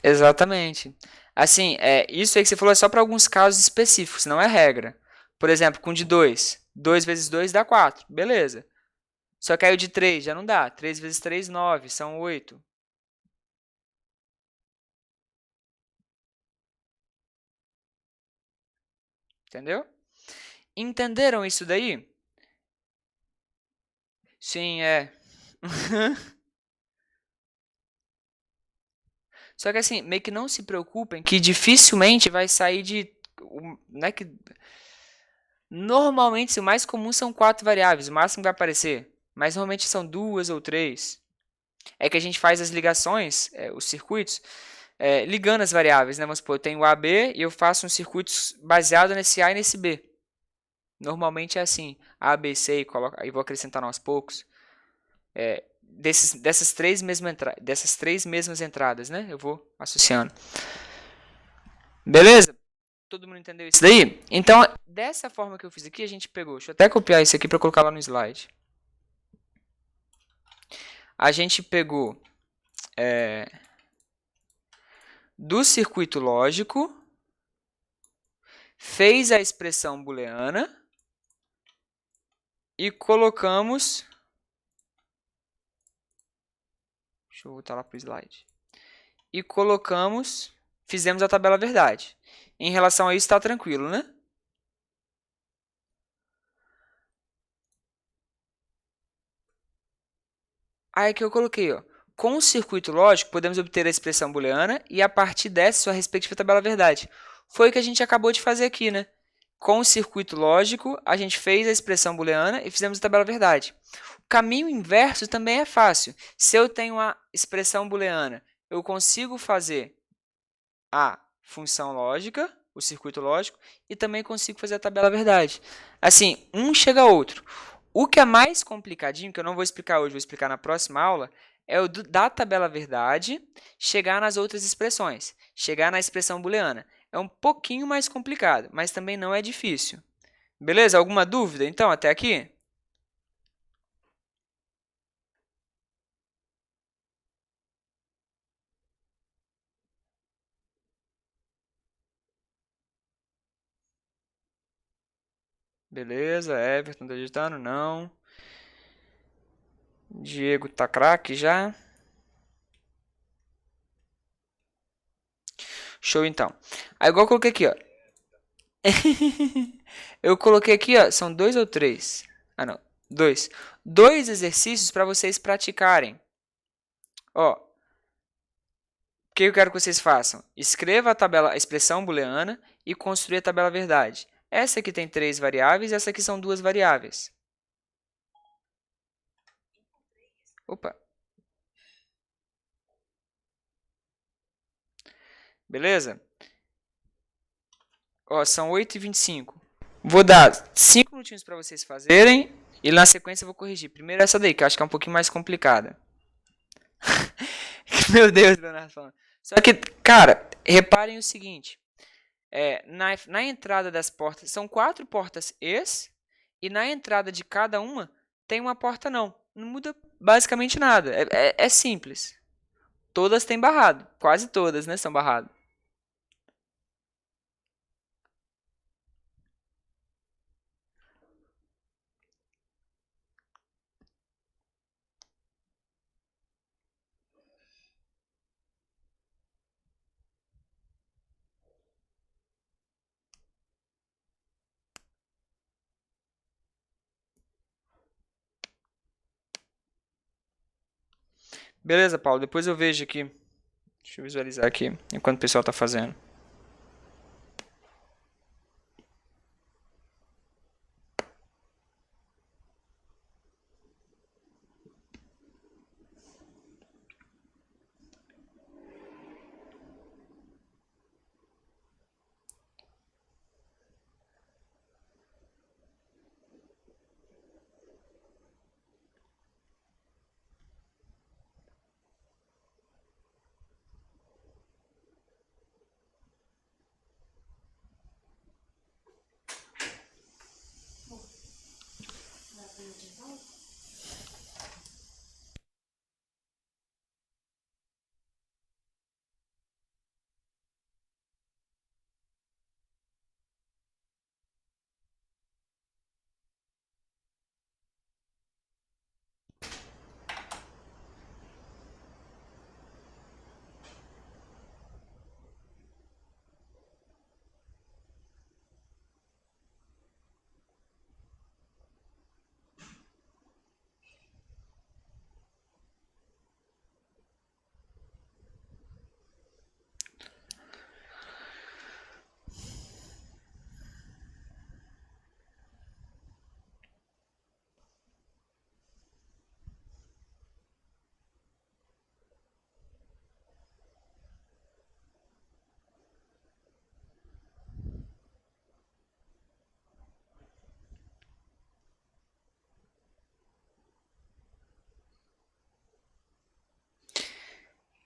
Exatamente. Assim, isso aí que você falou é só para alguns casos específicos, não é regra. Por exemplo, com de 2. 2 vezes 2 dá 4. Beleza. Só que aí o de 3 já não dá. 3 vezes 3, 9. São 8. Entendeu? Entenderam isso daí? Sim, é. Só que assim, meio que não se preocupem que dificilmente vai sair de... Não é que... Normalmente, o mais comum são 4 variáveis, o máximo que vai aparecer. Mas normalmente são 2 ou 3. É que a gente faz as ligações, os circuitos, ligando as variáveis, né? Vamos supor, eu tenho A, B e eu faço um circuito baseado nesse A e nesse B. Normalmente é assim, A, B, C e vou acrescentando aos poucos. Dessas três mesmas entradas, né? Eu vou associando. Beleza? Todo mundo entendeu isso daí? Então, dessa forma que eu fiz aqui, a gente pegou... Deixa eu até copiar isso aqui para colocar lá no slide. A gente pegou do circuito lógico, fez a expressão booleana e colocamos... Deixa eu voltar lá para o slide. E colocamos... Fizemos a tabela verdade. Em relação a isso, está tranquilo, né? Aí que eu coloquei, ó. Com o circuito lógico, podemos obter a expressão booleana e, a partir dessa, sua respectiva tabela verdade. Foi o que a gente acabou de fazer aqui, né? Com o circuito lógico, a gente fez a expressão booleana e fizemos a tabela verdade. O caminho inverso também é fácil. Se eu tenho uma expressão booleana, eu consigo fazer a função lógica, o circuito lógico, e também consigo fazer a tabela verdade. Assim, um chega ao outro. O que é mais complicadinho, que eu não vou explicar hoje, vou explicar na próxima aula, é o da tabela verdade chegar nas outras expressões, chegar na expressão booleana. É um pouquinho mais complicado, mas também não é difícil. Beleza? Alguma dúvida, então, até aqui? Beleza, Everton tá digitando? Não. Diego tá craque já? Show, então. Aí, igual eu coloquei aqui, ó. Eu coloquei aqui, ó, são dois ou três? Ah, não, dois. Dois exercícios para vocês praticarem. Ó, o que eu quero que vocês façam? Escreva a tabela, a expressão booleana e construa a tabela verdade. Essa aqui tem três variáveis e essa aqui são duas variáveis. Opa, beleza? Ó, são 8h25. Vou dar 5 minutinhos para vocês fazerem e na sequência eu vou corrigir. Primeiro essa daí, que eu acho que é um pouquinho mais complicada. Meu Deus, Leonardo falando. Só que, cara, reparem o seguinte. Na entrada das portas, são 4 portas es, e na entrada de cada uma tem uma porta não. Não muda basicamente nada. É simples. Todas têm barrado. Quase todas, né, são barrado. Beleza, Paulo? Depois eu vejo aqui. Deixa eu visualizar aqui, enquanto o pessoal está fazendo.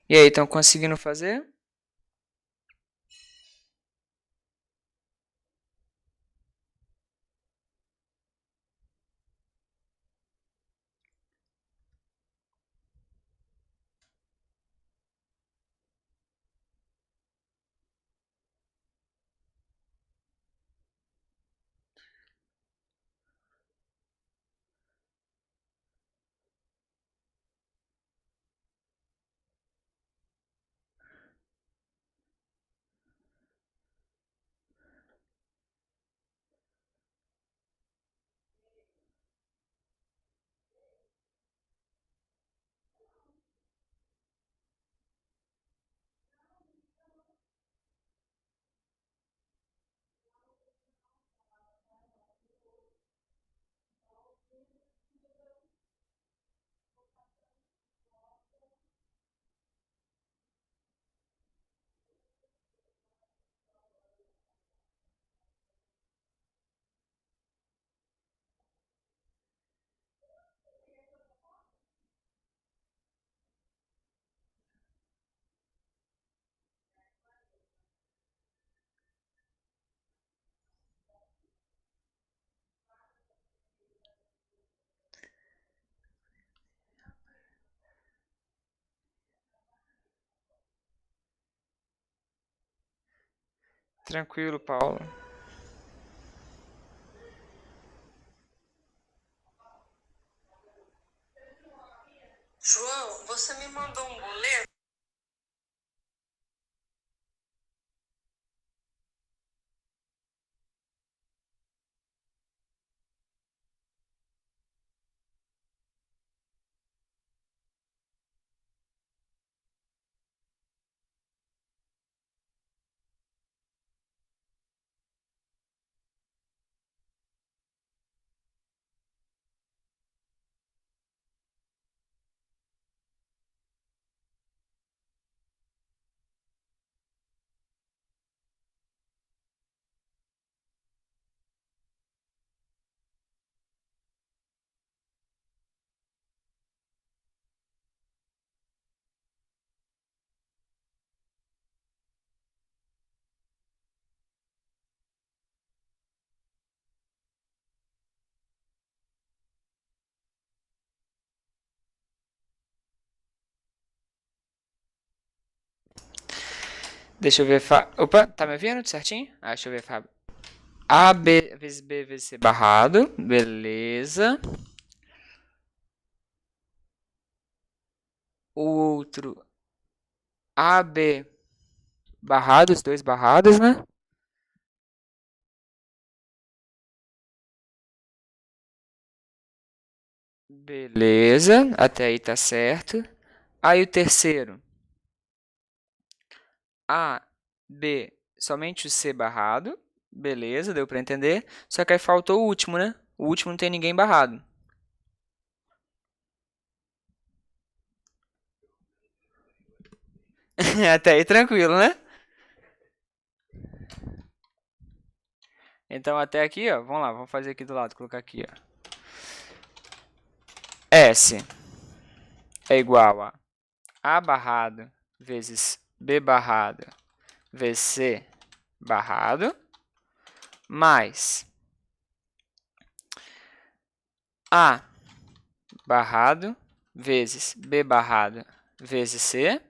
E aí, estão conseguindo fazer? Tranquilo, Paulo. João, você me mandou um boleto? Deixa eu ver. Opa, tá me ouvindo certinho? Deixa eu ver, Fábio. A B vezes B vezes C barrado. Beleza. O outro AB barrado, os dois barrados, né? Beleza, até aí tá certo. Aí o terceiro, A, B, somente o C barrado. Beleza, deu pra entender. Só que aí faltou o último, né? O último não tem ninguém barrado. Até aí tranquilo, né? Então até aqui, ó, vamos lá, vamos fazer aqui do lado, colocar aqui, ó. S é igual a barrado vezes B barrado vezes C barrado, mais A barrado vezes B barrado vezes C,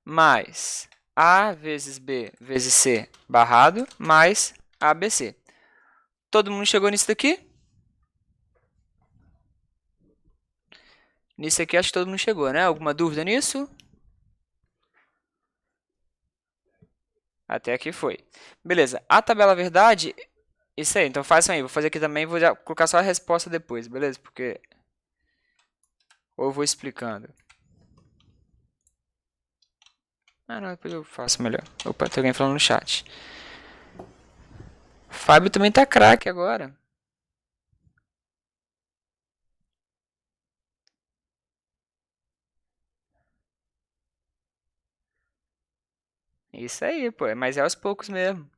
mais A vezes B vezes C barrado, mais ABC. Todo mundo chegou nisso daqui? Nisso aqui acho que todo mundo chegou, né? Alguma dúvida nisso? Até aqui foi. Beleza. A tabela verdade, isso aí. Então façam aí. Vou fazer aqui também, vou já colocar só a resposta depois, beleza? Porque ou eu vou explicando. Não, depois eu faço melhor. Opa, tem alguém falando no chat. Fábio também tá craque agora. Isso aí, pô. Mas é aos poucos mesmo.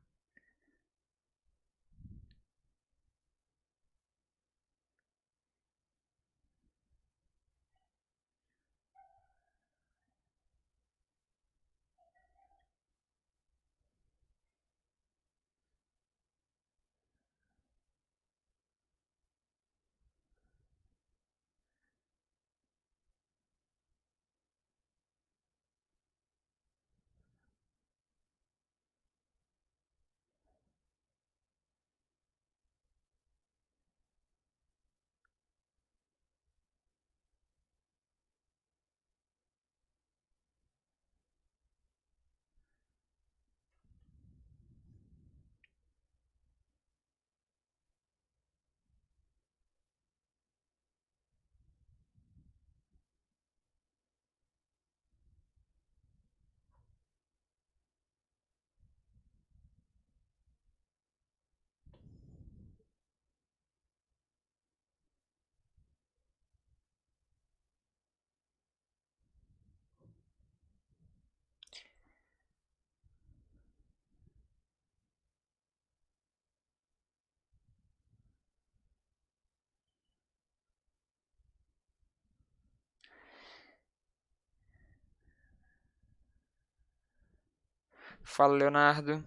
Fala, Leonardo.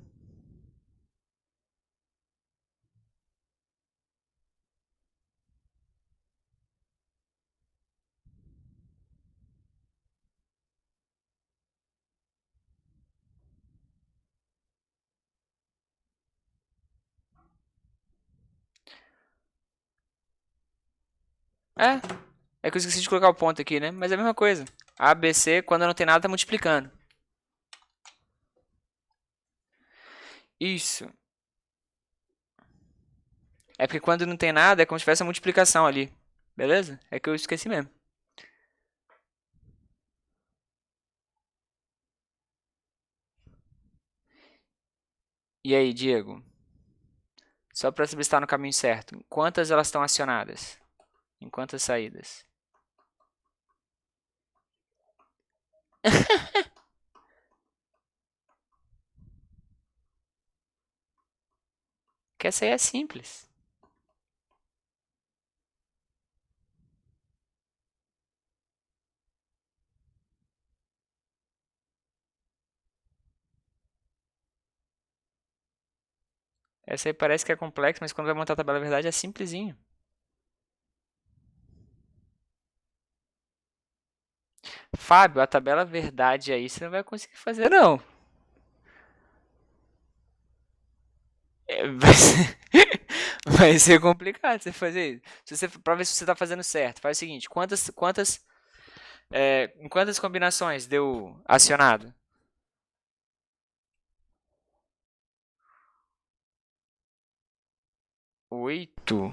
É que eu esqueci de colocar o ponto aqui, né? Mas é a mesma coisa. A, B, C, quando não tem nada, tá multiplicando. Isso. É porque quando não tem nada, é como se tivesse a multiplicação ali. Beleza? É que eu esqueci mesmo. E aí, Diego? Só para saber se está no caminho certo. Em quantas elas estão acionadas? Em quantas saídas? Que essa aí é simples. Essa aí parece que é complexa, mas quando vai montar a tabela verdade é simplesinho. Fábio, a tabela verdade aí você não vai conseguir fazer, não. Vai ser, vai ser complicado você fazer isso. Pra ver se você tá fazendo certo, faz o seguinte: em quantas combinações deu acionado? 8.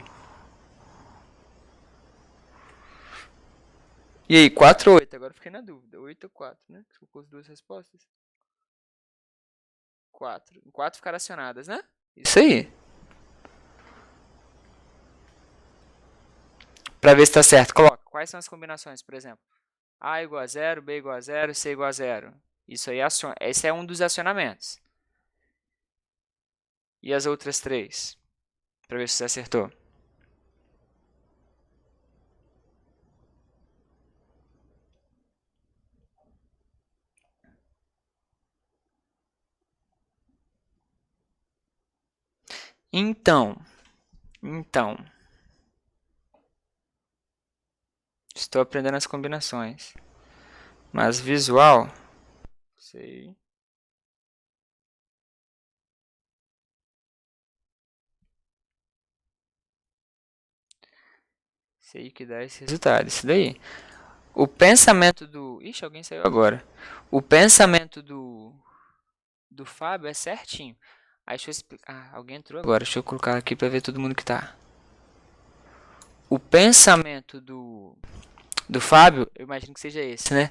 E aí, 4 ou 8? Agora eu fiquei na dúvida. 8 ou 4, né? Ficou as duas respostas. 4. 4 ficaram acionadas, né? Isso aí. Pra ver se tá certo, coloca. Quais são as combinações, por exemplo? A igual a 0, B igual a 0, C igual a 0. Isso aí aciona. Esse é um dos acionamentos. E as outras 3? Pra ver se você acertou. Então. Estou aprendendo as combinações. Mas visual. Sei. Sei que dá esse resultado. Isso daí. O pensamento do. Ixi, alguém saiu agora. O pensamento do Fábio é certinho. Aí deixa eu explicar. Ah, alguém entrou agora. Deixa eu colocar aqui pra ver todo mundo que tá. O pensamento do Fábio, eu imagino que seja esse, né?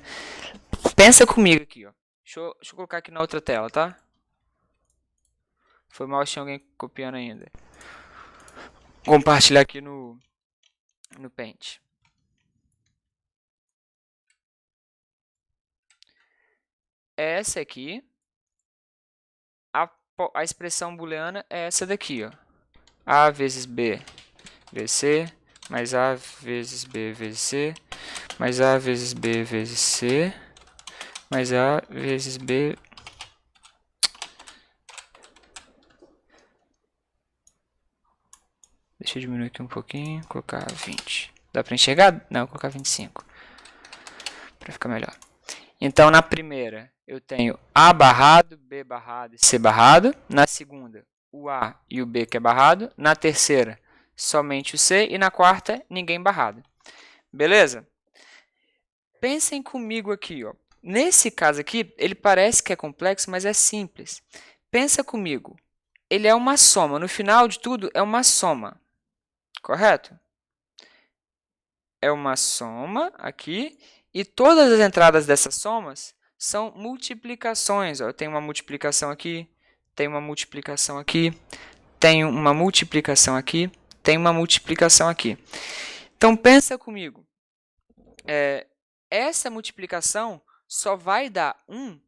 Pensa comigo aqui, ó. Deixa eu colocar aqui na outra tela, tá? Foi mal, tinha alguém copiando ainda. Compartilhar aqui no Paint. Essa aqui, a expressão booleana é essa daqui, ó. A vezes B vezes C, mais A vezes B vezes C, mais A vezes B vezes C, mais A vezes B. Deixa eu diminuir aqui um pouquinho, colocar 20. Dá pra enxergar? Não, vou colocar 25. Pra ficar melhor. Então, na primeira, eu tenho A barrado, B barrado e C barrado. Na segunda, o A e o B que é barrado. Na terceira, somente o C. E na quarta, ninguém barrado. Beleza? Pensem comigo aqui, ó. Nesse caso aqui, ele parece que é complexo, mas é simples. Pensa comigo. Ele é uma soma. No final de tudo, é uma soma. Correto? É uma soma aqui. E todas as entradas dessas somas são multiplicações. Ó. Eu tenho uma multiplicação aqui, tenho uma multiplicação aqui, tenho uma multiplicação aqui, tenho uma multiplicação aqui. Então, pensa comigo. Essa multiplicação só vai dar 1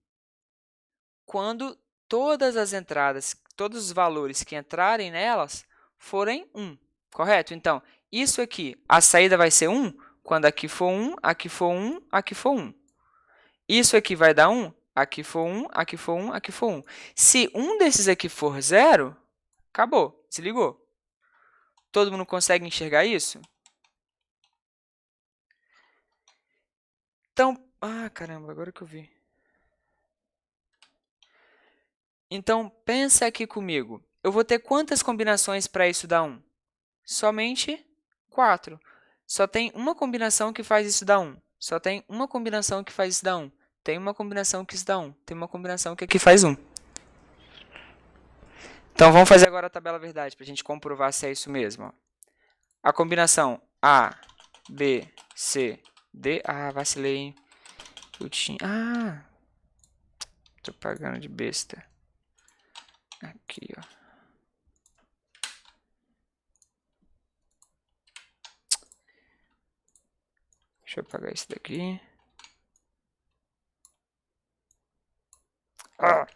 quando todas as entradas, todos os valores que entrarem nelas forem 1, correto? Então, isso aqui, a saída vai ser 1 quando aqui for 1, aqui for 1, aqui for 1. Isso aqui vai dar 1, aqui for 1, aqui for 1, aqui for 1. Se um desses aqui for 0, acabou, desligou. Todo mundo consegue enxergar isso? Então, caramba, agora que eu vi. Então, pensa aqui comigo. Eu vou ter quantas combinações para isso dar 1? Somente 4. Só tem uma combinação que faz isso dar 1. Só tem uma combinação que faz isso dar 1. Tem uma combinação que isso dá 1. Tem uma combinação que aqui faz 1. Então, vamos fazer agora a tabela verdade, para a gente comprovar se é isso mesmo. Ó. A combinação A, B, C, D... Ah, vacilei, hein? Eu tinha... Ah! Tô pagando de besta. Aqui, ó. Deixa eu apagar isso daqui. Ah!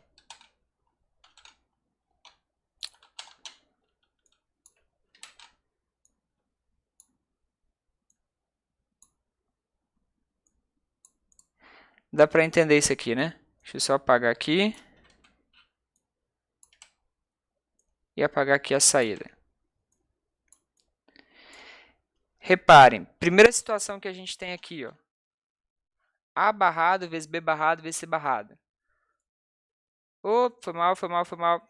Dá para entender isso aqui, né? Deixa eu só apagar aqui. E apagar aqui a saída. Reparem, primeira situação que a gente tem aqui, ó. A barrado vezes B barrado vezes C barrado. Foi mal, foi mal, foi mal.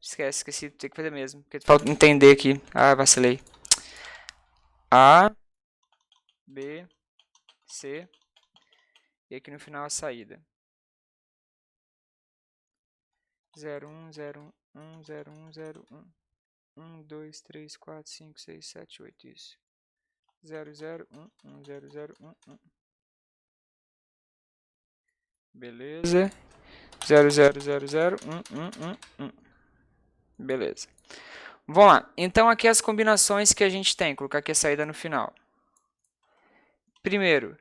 Esqueci, tem que fazer mesmo. Porque falta entender aqui. Ah, vacilei. A, B, C. E aqui no final a saída. 0, 1, 0, 1, 0, 1, 0, 1. 1, 2, 3, 4, 5, 6, 7, 8. Isso. 0, 0, 1, 1, 0, 0, 1, 1. Beleza. 0, 0, 0, 0, 1, 1, 1, 1. Beleza. Vamos lá. Então, aqui as combinações que a gente tem. Vou colocar aqui a saída no final. Primeiro,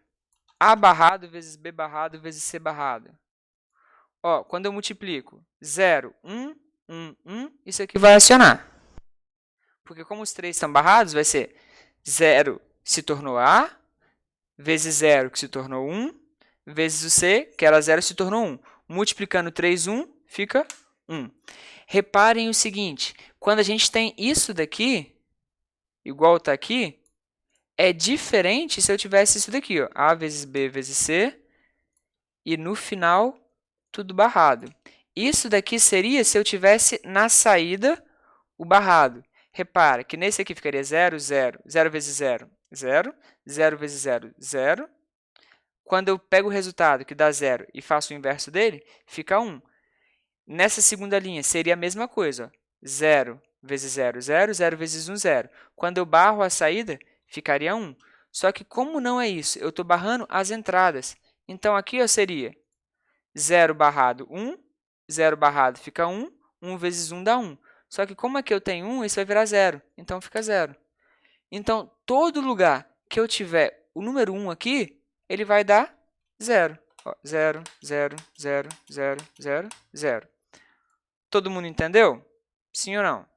A barrado vezes B barrado vezes C barrado. Ó, quando eu multiplico 0, 1, 1, 1, isso aqui vai acionar. Porque como os três estão barrados, vai ser 0 se tornou A, vezes 0, que se tornou 1, vezes o C, que era 0, se tornou 1. Multiplicando 3, 1, fica 1. Reparem o seguinte, quando a gente tem isso daqui, igual está aqui, é diferente se eu tivesse isso daqui, ó, A vezes B vezes C, e no final, tudo barrado. Isso daqui seria se eu tivesse na saída o barrado. Repara que nesse aqui ficaria 0, 0, 0 vezes 0, 0, 0 vezes 0, 0. Quando eu pego o resultado, que dá 0, e faço o inverso dele, fica 1. Nessa segunda linha, seria a mesma coisa. Ó. 0 vezes 0, 0, 0 vezes 1, 0. Quando eu barro a saída, ficaria 1. Só que como não é isso, eu estou barrando as entradas. Então, aqui ó, seria 0 barrado 1, 0 barrado fica 1, 1 vezes 1 dá 1. Só que como aqui eu tenho 1, isso vai virar 0. Então, fica 0. Então, todo lugar que eu tiver o número 1 aqui, ele vai dar 0. Ó, 0, 0, 0, 0, 0, 0. Todo mundo entendeu? Sim ou não?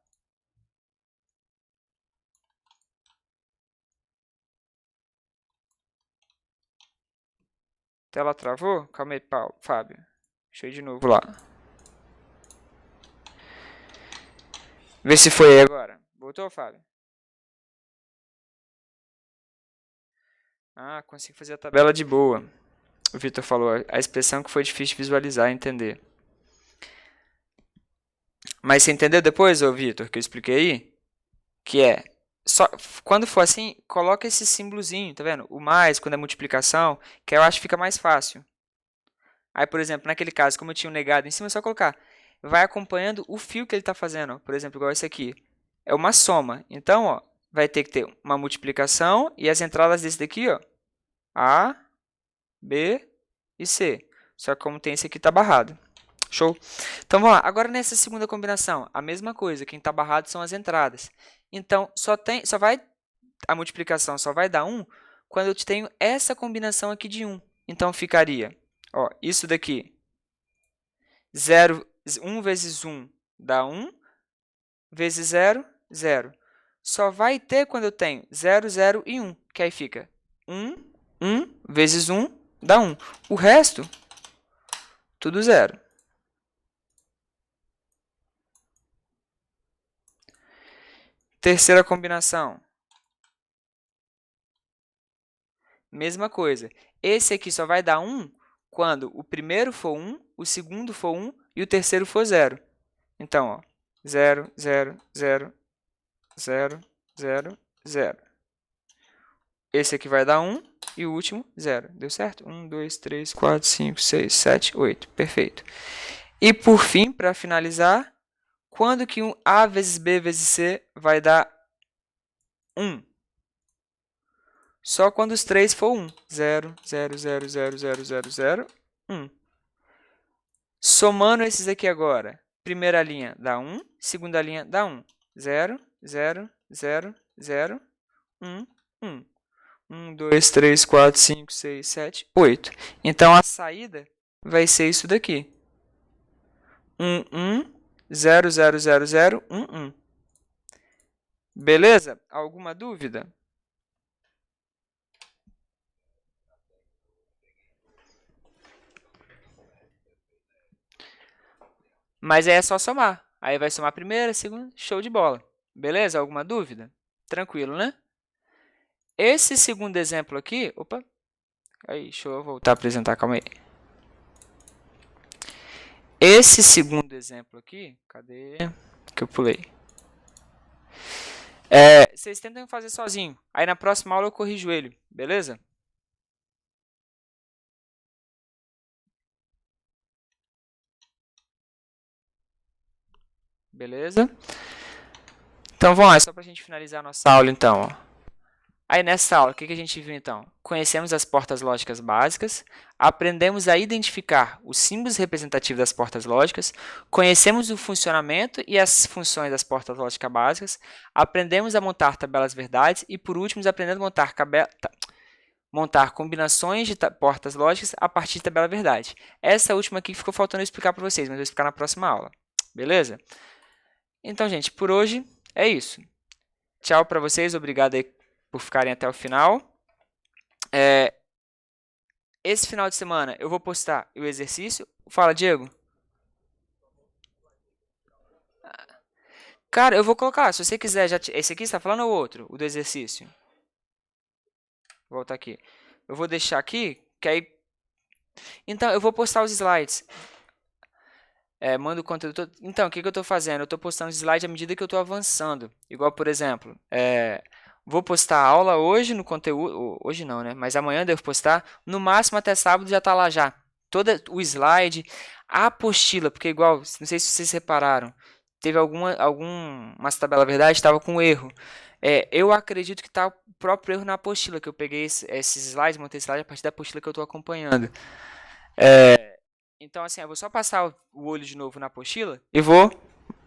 Tela travou? Calma aí, Fábio. Deixa eu ir de novo lá. Vê se foi aí agora. Voltou, Fábio? Ah, consegui fazer a tabela de boa. O Vitor falou a expressão que foi difícil de visualizar e entender. Mas você entendeu depois, ô Vitor, que eu expliquei aí? Que é, quando for assim, coloca esse símbolozinho, tá vendo? O mais, quando é multiplicação, que eu acho que fica mais fácil. Aí, por exemplo, naquele caso, como eu tinha um negado em cima, é só colocar. Vai acompanhando o fio que ele está fazendo. Ó. Por exemplo, igual esse aqui. É uma soma. Então, ó, vai ter que ter uma multiplicação e as entradas desse daqui, ó, A, B e C. Só que como tem esse aqui, está barrado. Show? Então, vamos lá. Agora, nessa segunda combinação, a mesma coisa. Quem está barrado são as entradas. Então, a multiplicação só vai dar 1 quando eu tenho essa combinação aqui de 1. Então, ficaria, ó, isso daqui, 1 vezes 1 dá 1, vezes 0, 0. Só vai ter quando eu tenho 0, 0 e 1, que aí fica 1, 1 vezes 1 dá 1. O resto, tudo 0. Terceira combinação. Mesma coisa. Esse aqui só vai dar 1 quando o primeiro for 1, o segundo for 1 e o terceiro for 0. Então, ó, 0, 0, 0, 0, 0, 0. Esse aqui vai dar 1 e o último 0. Deu certo? 1, 2, 3, 4, 5, 6, 7, 8. Perfeito. E por fim, para finalizar, quando que um A vezes B vezes C vai dar 1? Só quando os 3 for 1. 0, 0, 0, 0, 0, 0, 0, 1. Somando esses aqui agora, primeira linha dá 1, segunda linha dá 1. 0, 0, 0, 0, 1, 1. 1, 2, 3, 4, 5, 6, 7, 8. Então, a saída vai ser isso daqui. 1, 1, 0, 0, 0, 0, 1, 1. Beleza? Alguma dúvida? Mas aí é só somar. Aí vai somar a primeira, segunda, show de bola. Beleza? Alguma dúvida? Tranquilo, né? Esse segundo exemplo aqui... Opa! Aí, deixa eu voltar a apresentar, calma aí. Esse segundo exemplo aqui... Cadê? Que eu pulei. Vocês tentam fazer sozinho. Aí na próxima aula eu corrijo ele. Beleza? Beleza? Então, vamos lá, só para a gente finalizar a nossa aula, então. Ó. Aí, nessa aula, o que a gente viu, então? Conhecemos as portas lógicas básicas, aprendemos a identificar os símbolos representativos das portas lógicas, conhecemos o funcionamento e as funções das portas lógicas básicas, aprendemos a montar tabelas verdades e, por último, aprendemos a montar combinações de portas lógicas a partir de tabela verdade. Essa última aqui ficou faltando eu explicar para vocês, mas eu vou explicar na próxima aula. Beleza? Então, gente, por hoje é isso. Tchau para vocês, obrigado aí por ficarem até o final. Esse final de semana eu vou postar o exercício. Fala, Diego. Cara, eu vou colocar, se você quiser, esse aqui você está falando ou outro? O do exercício. Vou voltar aqui. Eu vou deixar aqui, que aí... Então, eu vou postar os slides. Manda o conteúdo. Então, o que eu estou fazendo? Eu estou postando os slides à medida que eu estou avançando. Igual, por exemplo, vou postar a aula hoje no conteúdo. Hoje não, né? Mas amanhã eu devo postar. No máximo até sábado já está lá já. Todo o slide, a apostila, porque igual, não sei se vocês repararam, teve algumas tabelas verdade, estava com erro. Eu acredito que está o próprio erro na apostila, que eu peguei esses slides, montei slide a partir da apostila que eu estou acompanhando. Então, assim, eu vou só passar o olho de novo na apostila e vou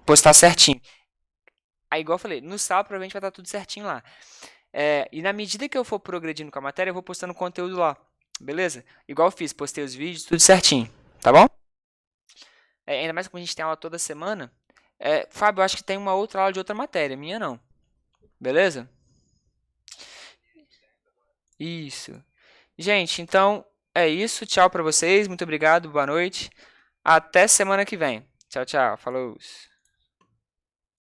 postar certinho. Aí, igual eu falei, no sábado provavelmente vai estar tudo certinho lá. E na medida que eu for progredindo com a matéria, eu vou postando conteúdo lá. Beleza? Igual eu fiz, postei os vídeos, tudo certinho. Tá bom? Ainda mais como a gente tem aula toda semana. Fábio, eu acho que tem uma outra aula de outra matéria. Minha não. Beleza? Isso. Gente, então é isso. Tchau pra vocês. Muito obrigado. Boa noite. Até semana que vem. Tchau, tchau. Falou.